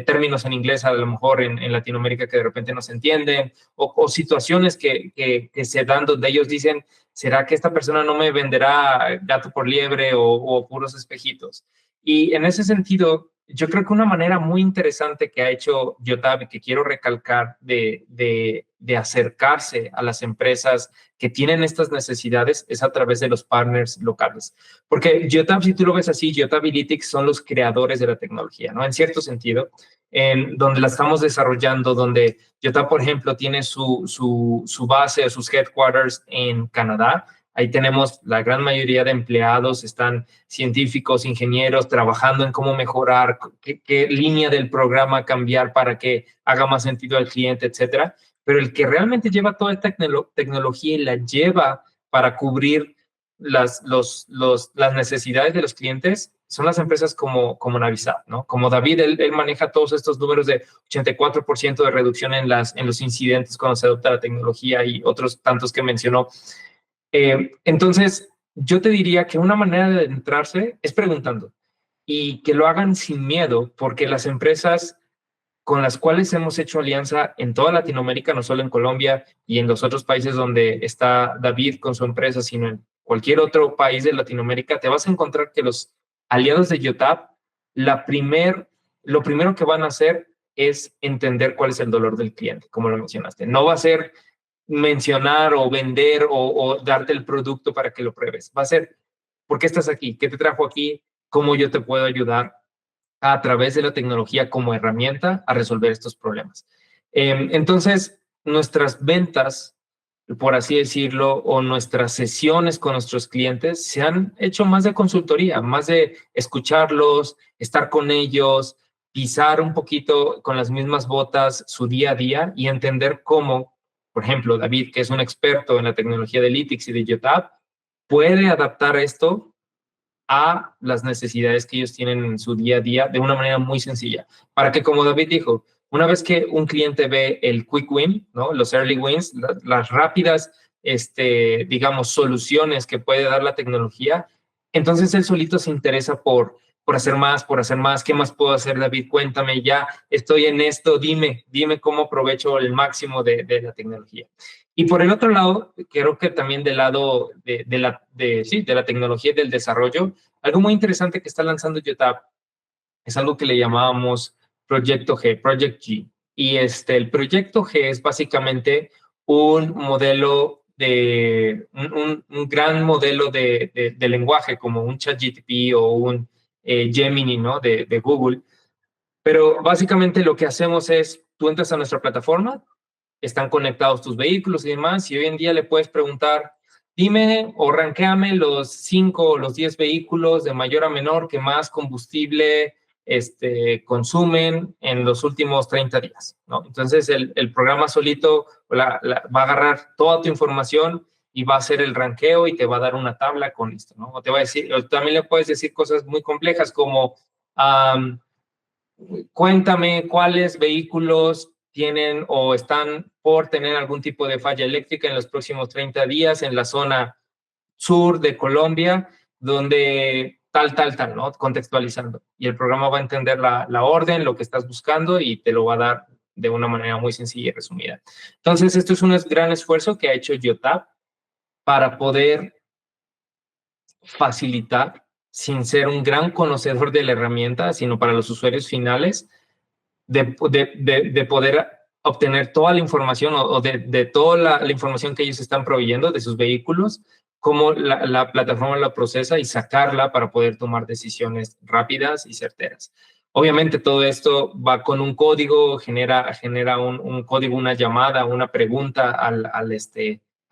términos en inglés a lo mejor en Latinoamérica que de repente no se entienden, o situaciones que se dan donde ellos dicen, ¿será que esta persona no me venderá gato por liebre o puros espejitos? Y en ese sentido, yo creo que una manera muy interesante que ha hecho Yotab y que quiero recalcar de acercarse a las empresas que tienen estas necesidades es a través de los partners locales. Porque Yotab, si tú lo ves así, Yotab y Lytics son los creadores de la tecnología, ¿no? En cierto sentido, en donde la estamos desarrollando, donde Yotab, por ejemplo, tiene su base o sus headquarters en Canadá. Ahí tenemos la gran mayoría de empleados, están científicos, ingenieros, trabajando en cómo mejorar, qué línea del programa cambiar para que haga más sentido al cliente, etcétera. Pero el que realmente lleva toda esta tecnología y la lleva para cubrir las necesidades de los clientes son las empresas como Navisat, ¿no? Como David, él maneja todos estos números de 84% de reducción en los incidentes cuando se adopta la tecnología y otros tantos que mencionó. Entonces, yo te diría que una manera de entrarse es preguntando y que lo hagan sin miedo, porque las empresas con las cuales hemos hecho alianza en toda Latinoamérica, no solo en Colombia y en los otros países donde está David con su empresa, sino en cualquier otro país de Latinoamérica, te vas a encontrar que los aliados de Yotab, lo primero que van a hacer es entender cuál es el dolor del cliente, como lo mencionaste. No va a ser mencionar o vender o darte el producto para que lo pruebes. Va a ser, ¿por qué estás aquí? ¿Qué te trajo aquí? ¿Cómo yo te puedo ayudar a través de la tecnología como herramienta a resolver estos problemas? Entonces, nuestras ventas, por así decirlo, o nuestras sesiones con nuestros clientes se han hecho más de consultoría, más de escucharlos, estar con ellos, pisar un poquito con las mismas botas su día a día y entender cómo, por ejemplo, David, que es un experto en la tecnología de Lytics y de Yotab, puede adaptar esto a las necesidades que ellos tienen en su día a día de una manera muy sencilla. Para que, como David dijo, una vez que un cliente ve el quick win, ¿no? Los early wins, las rápidas, digamos, soluciones que puede dar la tecnología, entonces él solito se interesa por hacer más, ¿qué más puedo hacer, David? Cuéntame, ya estoy en esto, dime cómo aprovecho el máximo de la tecnología. Y por el otro lado, creo que también del lado de la tecnología y del desarrollo, algo muy interesante que está lanzando Yotab es algo que le llamábamos Proyecto G, Project G. Y el Proyecto G es básicamente un modelo un gran modelo de lenguaje, como un ChatGPT o un Gemini, ¿no? de Google. Pero básicamente lo que hacemos es, tú entras a nuestra plataforma, están conectados tus vehículos y demás, y hoy en día le puedes preguntar, dime o rankéame los 5 o los 10 vehículos de mayor a menor que más combustible consumen en los últimos 30 días, ¿no? Entonces el programa solito va a agarrar toda tu información y va a hacer el ranqueo y te va a dar una tabla con esto, ¿no? O te va a decir, o también le puedes decir cosas muy complejas como, cuéntame cuáles vehículos tienen o están por tener algún tipo de falla eléctrica en los próximos 30 días en la zona sur de Colombia, donde tal, ¿no? Contextualizando. Y el programa va a entender la orden, lo que estás buscando y te lo va a dar de una manera muy sencilla y resumida. Entonces, esto es un gran esfuerzo que ha hecho Yotab para poder facilitar, sin ser un gran conocedor de la herramienta, sino para los usuarios finales, de poder obtener toda la información o de toda la información que ellos están proveyendo de sus vehículos, cómo la plataforma la procesa y sacarla para poder tomar decisiones rápidas y certeras. Obviamente todo esto va con un código, genera un código, una llamada, una pregunta a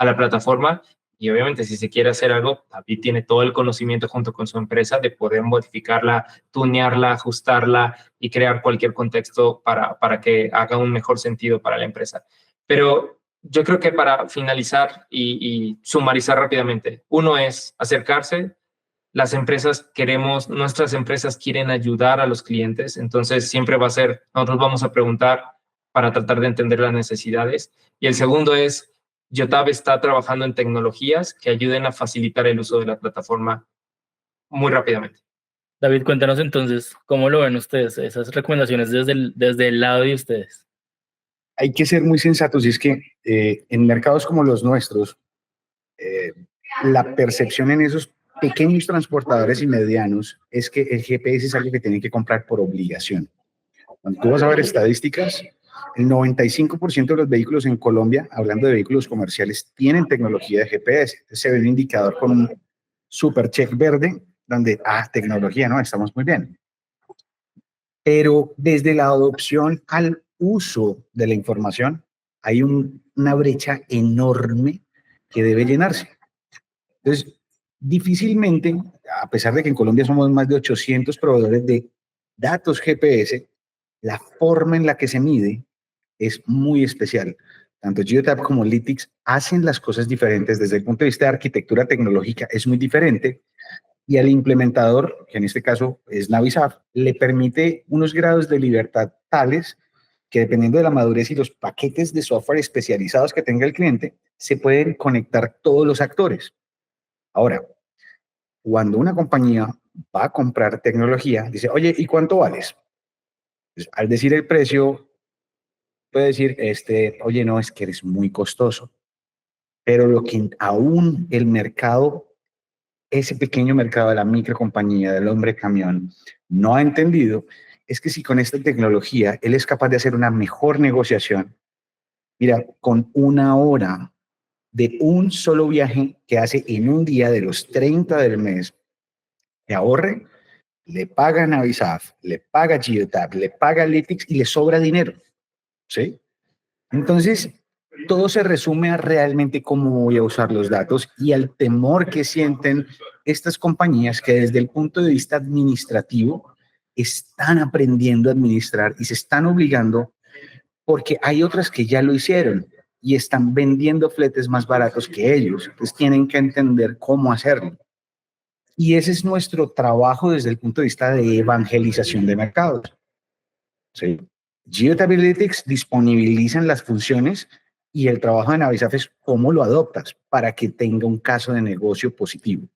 la plataforma. Y obviamente si se quiere hacer algo, David tiene todo el conocimiento junto con su empresa de poder modificarla, tunearla, ajustarla y crear cualquier contexto para que haga un mejor sentido para la empresa. Pero Yo creo que para finalizar y sumarizar rápidamente, uno es acercarse. Nuestras empresas quieren ayudar a los clientes, entonces siempre va a ser, nosotros vamos a preguntar para tratar de entender las necesidades. Y el segundo es, Yotab está trabajando en tecnologías que ayuden a facilitar el uso de la plataforma muy rápidamente. David, cuéntanos entonces, ¿cómo lo ven ustedes? Esas recomendaciones desde el lado de ustedes. Hay que ser muy sensatos y es que en mercados como los nuestros, eh, la percepción en esos pequeños transportadores y medianos es que el GPS es algo que tienen que comprar por obligación. Cuando tú vas a ver estadísticas, el 95% de los vehículos en Colombia, hablando de vehículos comerciales, tienen tecnología de GPS. Entonces se ve un indicador con un super check verde donde, tecnología, no, estamos muy bien. Pero desde la adopción al uso de la información, hay una brecha enorme que debe llenarse. Entonces, difícilmente, a pesar de que en Colombia somos más de 800 proveedores de datos GPS, la forma en la que se mide es muy especial. Tanto Geotab como Lytics hacen las cosas diferentes desde el punto de vista de arquitectura tecnológica, es muy diferente. Y al implementador, que en este caso es Navisaf, le permite unos grados de libertad tales que dependiendo de la madurez y los paquetes de software especializados que tenga el cliente, se pueden conectar todos los actores. Ahora, cuando una compañía va a comprar tecnología, dice, oye, ¿y cuánto vales? Pues, al decir el precio, puede decir, oye, no, es que eres muy costoso. Pero lo que aún el mercado, ese pequeño mercado de la microcompañía, del hombre camión, no ha entendido, es que si con esta tecnología él es capaz de hacer una mejor negociación, mira, con 1 hora de un solo viaje que hace en un día de los 30 del mes, que ahorre, le paga Navisaf, le paga Geotab, le paga Lytics y le sobra dinero, ¿sí? Entonces, todo se resume a realmente cómo voy a usar los datos y al temor que sienten estas compañías que desde el punto de vista administrativo están aprendiendo a administrar y se están obligando porque hay otras que ya lo hicieron y están vendiendo fletes más baratos que ellos. Entonces tienen que entender cómo hacerlo. Y ese es nuestro trabajo desde el punto de vista de evangelización de mercados. ¿Sí? Geotabilitics disponibilizan las funciones y el trabajo de Navisaf es cómo lo adoptas para que tenga un caso de negocio positivo.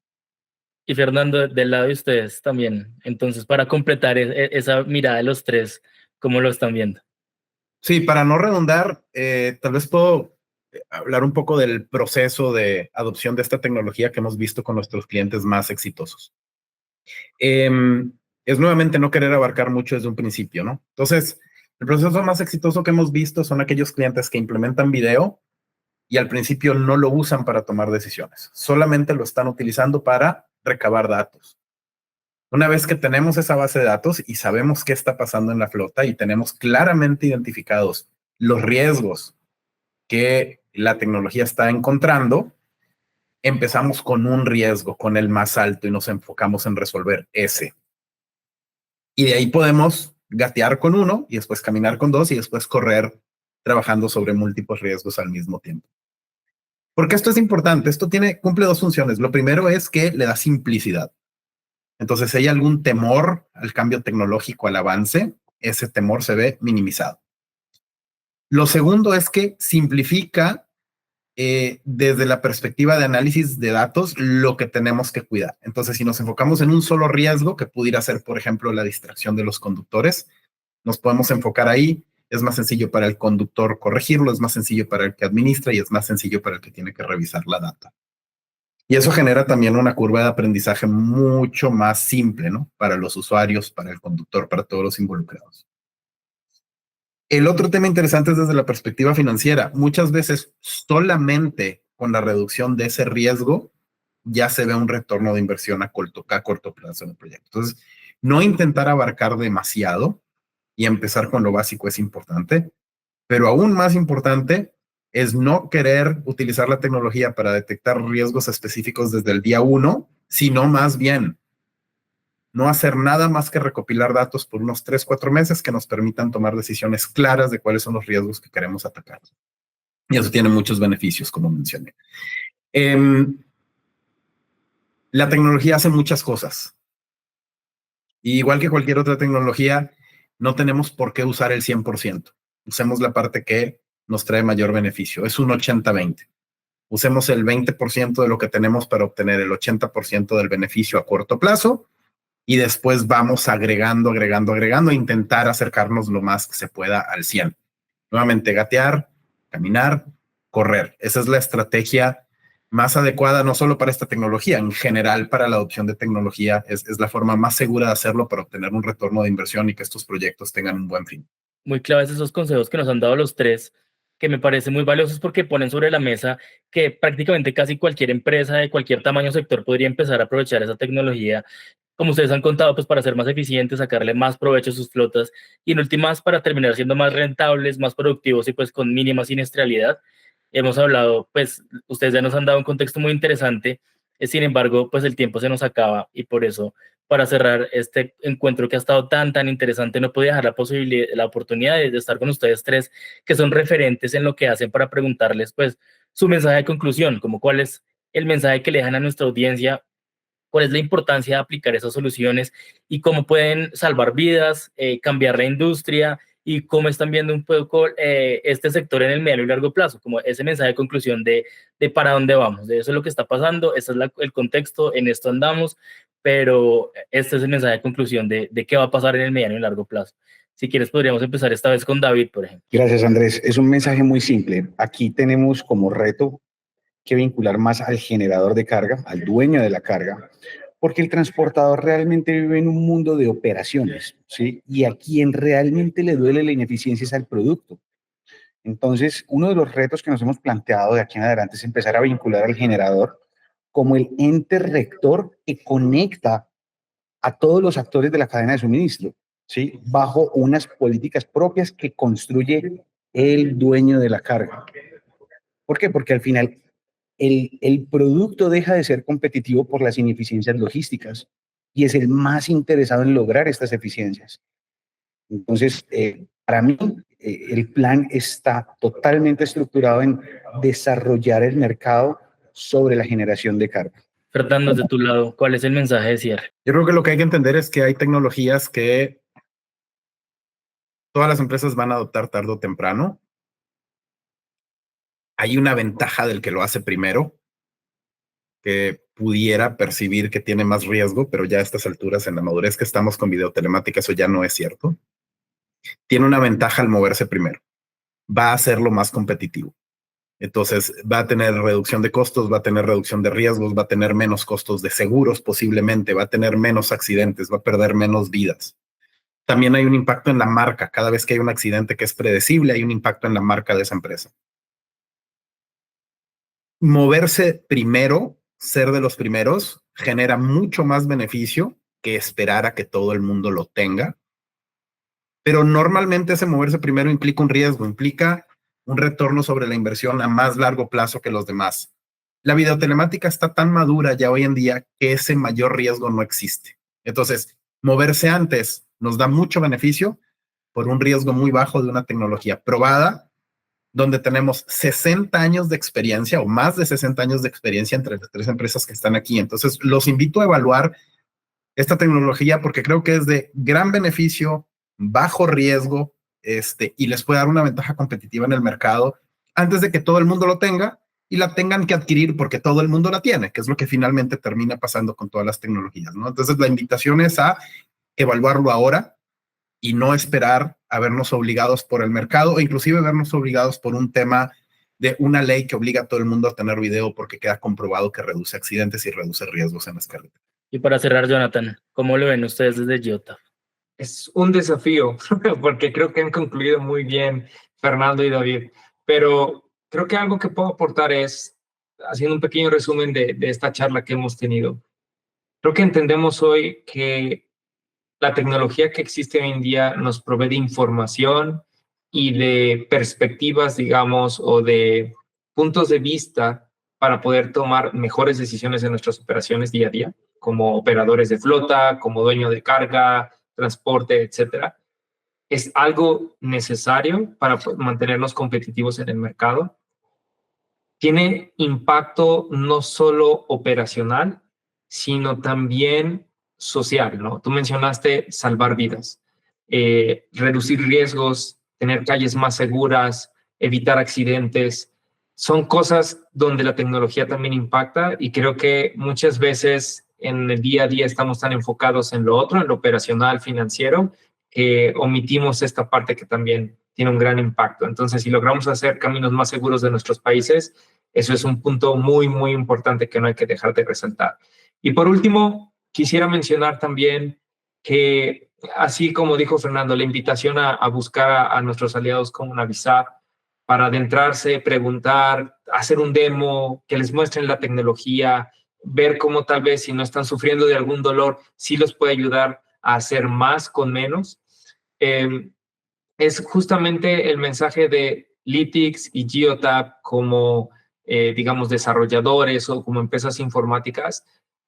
Y Fernando, del lado de ustedes también. Entonces, para completar esa mirada de los tres, ¿cómo lo están viendo? Sí, para no redundar, tal vez puedo hablar un poco del proceso de adopción de esta tecnología que hemos visto con nuestros clientes más exitosos. Es nuevamente no querer abarcar mucho desde un principio, ¿no? Entonces, el proceso más exitoso que hemos visto son aquellos clientes que implementan video y al principio no lo usan para tomar decisiones, solamente lo están utilizando para recabar datos. Una vez que tenemos esa base de datos y sabemos qué está pasando en la flota y tenemos claramente identificados los riesgos que la tecnología está encontrando, empezamos con un riesgo, con el más alto y nos enfocamos en resolver ese. Y de ahí podemos gatear con uno y después caminar con dos y después correr trabajando sobre múltiples riesgos al mismo tiempo. Porque esto es importante, cumple dos funciones. Lo primero es que le da simplicidad. Entonces, si hay algún temor al cambio tecnológico, al avance, ese temor se ve minimizado. Lo segundo es que simplifica desde la perspectiva de análisis de datos lo que tenemos que cuidar. Entonces, si nos enfocamos en un solo riesgo, que pudiera ser, por ejemplo, la distracción de los conductores, nos podemos enfocar ahí. Es más sencillo para el conductor corregirlo, es más sencillo para el que administra y es más sencillo para el que tiene que revisar la data. Y eso genera también una curva de aprendizaje mucho más simple, ¿no? Para los usuarios, para el conductor, para todos los involucrados. El otro tema interesante es desde la perspectiva financiera. Muchas veces solamente con la reducción de ese riesgo ya se ve un retorno de inversión a corto plazo en el proyecto. Entonces, no intentar abarcar demasiado y empezar con lo básico es importante, pero aún más importante es no querer utilizar la tecnología para detectar riesgos específicos desde el día 1, sino más bien no hacer nada más que recopilar datos por unos 3, 4 meses que nos permitan tomar decisiones claras de cuáles son los riesgos que queremos atacar. Y eso tiene muchos beneficios, como mencioné. La tecnología hace muchas cosas. Y igual que cualquier otra tecnología, no tenemos por qué usar el 100%. Usemos la parte que nos trae mayor beneficio. Es un 80-20. Usemos el 20% de lo que tenemos para obtener el 80% del beneficio a corto plazo y después vamos agregando, e intentar acercarnos lo más que se pueda al 100. Nuevamente, gatear, caminar, correr. Esa es la estrategia más adecuada, no solo para esta tecnología, en general para la adopción de tecnología, es la forma más segura de hacerlo para obtener un retorno de inversión y que estos proyectos tengan un buen fin. Muy claves esos consejos que nos han dado los tres, que me parecen muy valiosos porque ponen sobre la mesa que prácticamente casi cualquier empresa de cualquier tamaño o sector podría empezar a aprovechar esa tecnología, como ustedes han contado, pues para ser más eficientes, sacarle más provecho a sus flotas y en últimas para terminar siendo más rentables, más productivos y pues con mínima siniestralidad. Hemos hablado, pues ustedes ya nos han dado un contexto muy interesante, sin embargo, pues el tiempo se nos acaba y por eso, para cerrar este encuentro que ha estado tan interesante, no podía dejar la oportunidad de estar con ustedes tres, que son referentes en lo que hacen, para preguntarles, pues, su mensaje de conclusión, como cuál es el mensaje que le dejan a nuestra audiencia, cuál es la importancia de aplicar esas soluciones y cómo pueden salvar vidas, cambiar la industria y cómo están viendo un poco este sector en el mediano y largo plazo, como ese mensaje de conclusión de para dónde vamos, de eso es lo que está pasando, este es el contexto, en esto andamos, pero este es el mensaje de conclusión de qué va a pasar en el mediano y largo plazo. Si quieres, podríamos empezar esta vez con David, por ejemplo. Gracias, Andrés. Es un mensaje muy simple. Aquí tenemos como reto que vincular más al generador de carga, al dueño de la carga, porque el transportador realmente vive en un mundo de operaciones, ¿sí? Y a quien realmente le duele la ineficiencia es al producto. Entonces, uno de los retos que nos hemos planteado de aquí en adelante es empezar a vincular al generador como el ente rector que conecta a todos los actores de la cadena de suministro, ¿sí? Bajo unas políticas propias que construye el dueño de la carga. ¿Por qué? Porque al final el producto deja de ser competitivo por las ineficiencias logísticas y es el más interesado en lograr estas eficiencias. Entonces, para mí, el plan está totalmente estructurado en desarrollar el mercado sobre la generación de carga. Fernando, de tu lado, ¿cuál es el mensaje de cierre? Yo creo que lo que hay que entender es que hay tecnologías que todas las empresas van a adoptar tarde o temprano. Hay una ventaja del que lo hace primero, que pudiera percibir que tiene más riesgo, pero ya a estas alturas, en la madurez que estamos con videotelemática, eso ya no es cierto. Tiene una ventaja al moverse primero. Va a hacerlo más competitivo. Entonces, va a tener reducción de costos, va a tener reducción de riesgos, va a tener menos costos de seguros posiblemente, va a tener menos accidentes, va a perder menos vidas. También hay un impacto en la marca. Cada vez que hay un accidente que es predecible, hay un impacto en la marca de esa empresa. Moverse primero, ser de los primeros, genera mucho más beneficio que esperar a que todo el mundo lo tenga. Pero normalmente ese moverse primero implica un riesgo, implica un retorno sobre la inversión a más largo plazo que los demás. La videotelemática está tan madura ya hoy en día que ese mayor riesgo no existe. Entonces, moverse antes nos da mucho beneficio por un riesgo muy bajo de una tecnología probada, donde tenemos 60 años de experiencia o más de 60 años de experiencia entre las tres empresas que están aquí. Entonces, los invito a evaluar esta tecnología porque creo que es de gran beneficio, bajo riesgo, y les puede dar una ventaja competitiva en el mercado antes de que todo el mundo lo tenga y la tengan que adquirir porque todo el mundo la tiene, que es lo que finalmente termina pasando con todas las tecnologías, ¿no? Entonces, la invitación es a evaluarlo ahora y no esperar a vernos obligados por el mercado o inclusive vernos obligados por un tema de una ley que obliga a todo el mundo a tener video porque queda comprobado que reduce accidentes y reduce riesgos en las carreteras. Y para cerrar, Jonathan, ¿cómo lo ven ustedes desde Geotab? Es un desafío, porque creo que han concluido muy bien Fernando y David, pero creo que algo que puedo aportar es, haciendo un pequeño resumen de esta charla que hemos tenido, creo que entendemos hoy que la tecnología que existe hoy en día nos provee de información y de perspectivas, digamos, o de puntos de vista para poder tomar mejores decisiones en nuestras operaciones día a día, como operadores de flota, como dueño de carga, transporte, etcétera. Es algo necesario para mantenernos competitivos en el mercado, tiene impacto no solo operacional, sino también social, ¿no? Tú mencionaste salvar vidas, reducir riesgos, tener calles más seguras, evitar accidentes. Son cosas donde la tecnología también impacta y creo que muchas veces en el día a día estamos tan enfocados en lo otro, en lo operacional, financiero, que omitimos esta parte que también tiene un gran impacto. Entonces, si logramos hacer caminos más seguros de nuestros países, eso es un punto muy, muy importante que no hay que dejar de resaltar. Y por último, quisiera mencionar también que, así como dijo Fernando, la invitación a buscar a nuestros aliados como Navisap para adentrarse, preguntar, hacer un demo, que les muestren la tecnología, ver cómo tal vez si no están sufriendo de algún dolor, sí los puede ayudar a hacer más con menos. Es justamente el mensaje de Lytx y Geotab como, digamos, desarrolladores o como empresas informáticas,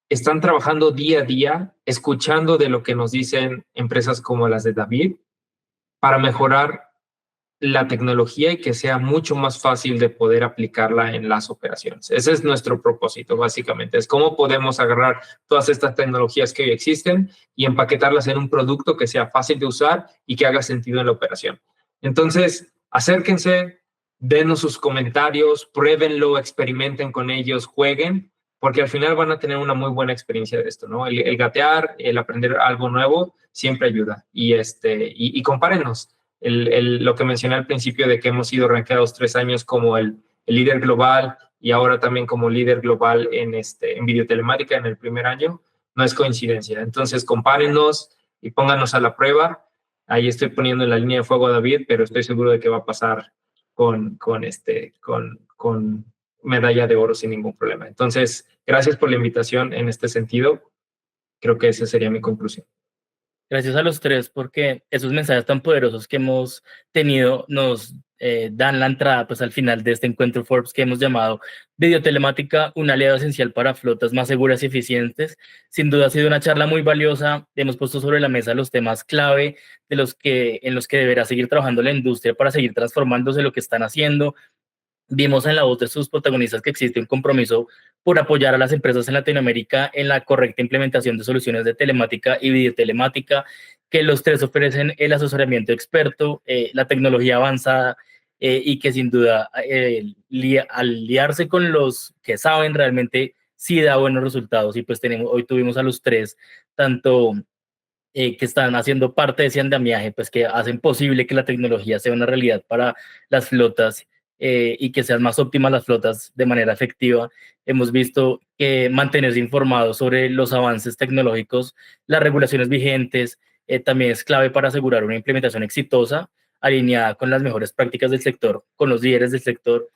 están trabajando día a día, escuchando de lo que nos dicen empresas como las de David para mejorar la tecnología y que sea mucho más fácil de poder aplicarla en las operaciones. Ese es nuestro propósito, básicamente. Es cómo podemos agarrar todas estas tecnologías que hoy existen y empaquetarlas en un producto que sea fácil de usar y que haga sentido en la operación. Entonces, acérquense, denos sus comentarios, pruébenlo, experimenten con ellos, jueguen, porque al final van a tener una muy buena experiencia de esto, ¿no? El gatear, el aprender algo nuevo, siempre ayuda. Y compárenos. Lo que mencioné al principio de que hemos sido rankeados 3 años como el líder global y ahora también como líder global en videotelemática en el primer año, no es coincidencia. Entonces, compárenos y pónganos a la prueba. Ahí estoy poniendo en la línea de fuego a David, pero estoy seguro de que va a pasar con medalla de oro sin ningún problema. Entonces, gracias por la invitación en este sentido. Creo que esa sería mi conclusión. Gracias a los tres, porque esos mensajes tan poderosos que hemos tenido nos dan la entrada pues, al final de este encuentro Forbes que hemos llamado Videotelemática, un aliado esencial para flotas más seguras y eficientes. Sin duda ha sido una charla muy valiosa. Hemos puesto sobre la mesa los temas clave en los que deberá seguir trabajando la industria para seguir transformándose lo que están haciendo. Vimos en la voz de sus protagonistas que existe un compromiso por apoyar a las empresas en Latinoamérica en la correcta implementación de soluciones de telemática y videotelemática, que los tres ofrecen el asesoramiento experto, la tecnología avanzada y que sin duda aliarse con los que saben realmente sí da buenos resultados. Y pues hoy tuvimos a los tres, tanto que están haciendo parte de ese andamiaje, pues que hacen posible que la tecnología sea una realidad para las flotas y que sean más óptimas las flotas de manera efectiva. Hemos visto que mantenerse informados sobre los avances tecnológicos, las regulaciones vigentes, también es clave para asegurar una implementación exitosa, alineada con las mejores prácticas del sector, con los líderes del sector,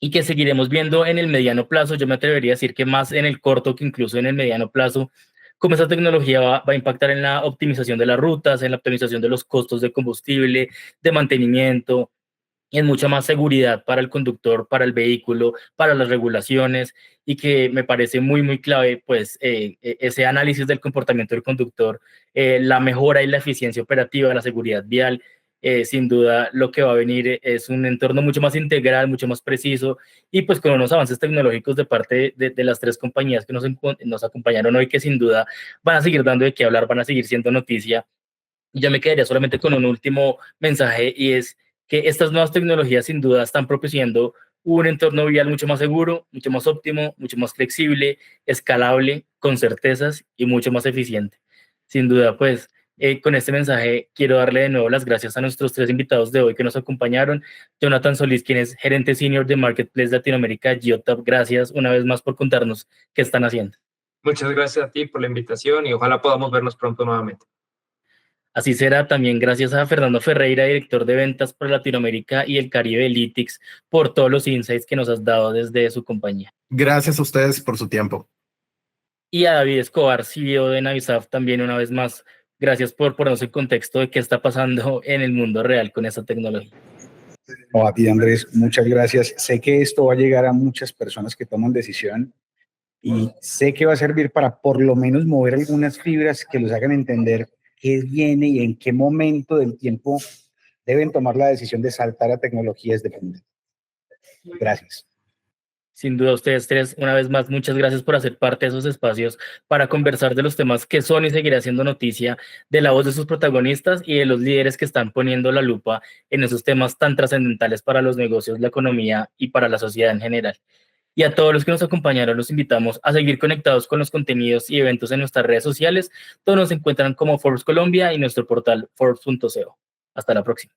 y que seguiremos viendo en el mediano plazo. Yo me atrevería a decir que más en el corto que incluso en el mediano plazo, cómo esa tecnología va a impactar en la optimización de las rutas, en la optimización de los costos de combustible, de mantenimiento, y en mucha más seguridad para el conductor, para el vehículo, para las regulaciones, y que me parece muy, muy clave, pues, ese análisis del comportamiento del conductor, la mejora y la eficiencia operativa, la seguridad vial. Sin duda, lo que va a venir es un entorno mucho más integral, mucho más preciso, y pues con unos avances tecnológicos de parte de las tres compañías que nos acompañaron hoy, que sin duda van a seguir dando de qué hablar, van a seguir siendo noticia. Yo me quedaría solamente con un último mensaje, y es que estas nuevas tecnologías sin duda están propiciando un entorno vial mucho más seguro, mucho más óptimo, mucho más flexible, escalable, con certezas y mucho más eficiente. Sin duda, pues con este mensaje quiero darle de nuevo las gracias a nuestros tres invitados de hoy que nos acompañaron. Jonathan Solís, quien es gerente senior de Marketplace Latinoamérica, Geotab, gracias una vez más por contarnos qué están haciendo. Muchas gracias a ti por la invitación y ojalá podamos vernos pronto nuevamente. Así será. También gracias a Fernando Ferreira, director de ventas para Latinoamérica y el Caribe de Lytx, por todos los insights que nos has dado desde su compañía. Gracias a ustedes por su tiempo. Y a David Escobar, CEO de Navisap, también una vez más, gracias por ponernos en contexto de qué está pasando en el mundo real con esta tecnología. A ti, Andrés, muchas gracias. Sé que esto va a llegar a muchas personas que toman decisión y sé que va a servir para por lo menos mover algunas fibras que los hagan entender qué viene y en qué momento del tiempo deben tomar la decisión de saltar a tecnologías de punta. Gracias. Sin duda, ustedes tres, una vez más, muchas gracias por hacer parte de esos espacios para conversar de los temas que son y seguirá siendo noticia, de la voz de sus protagonistas y de los líderes que están poniendo la lupa en esos temas tan trascendentales para los negocios, la economía y para la sociedad en general. Y a todos los que nos acompañaron, los invitamos a seguir conectados con los contenidos y eventos en nuestras redes sociales. Todos nos encuentran como Forbes Colombia y nuestro portal Forbes.co. Hasta la próxima.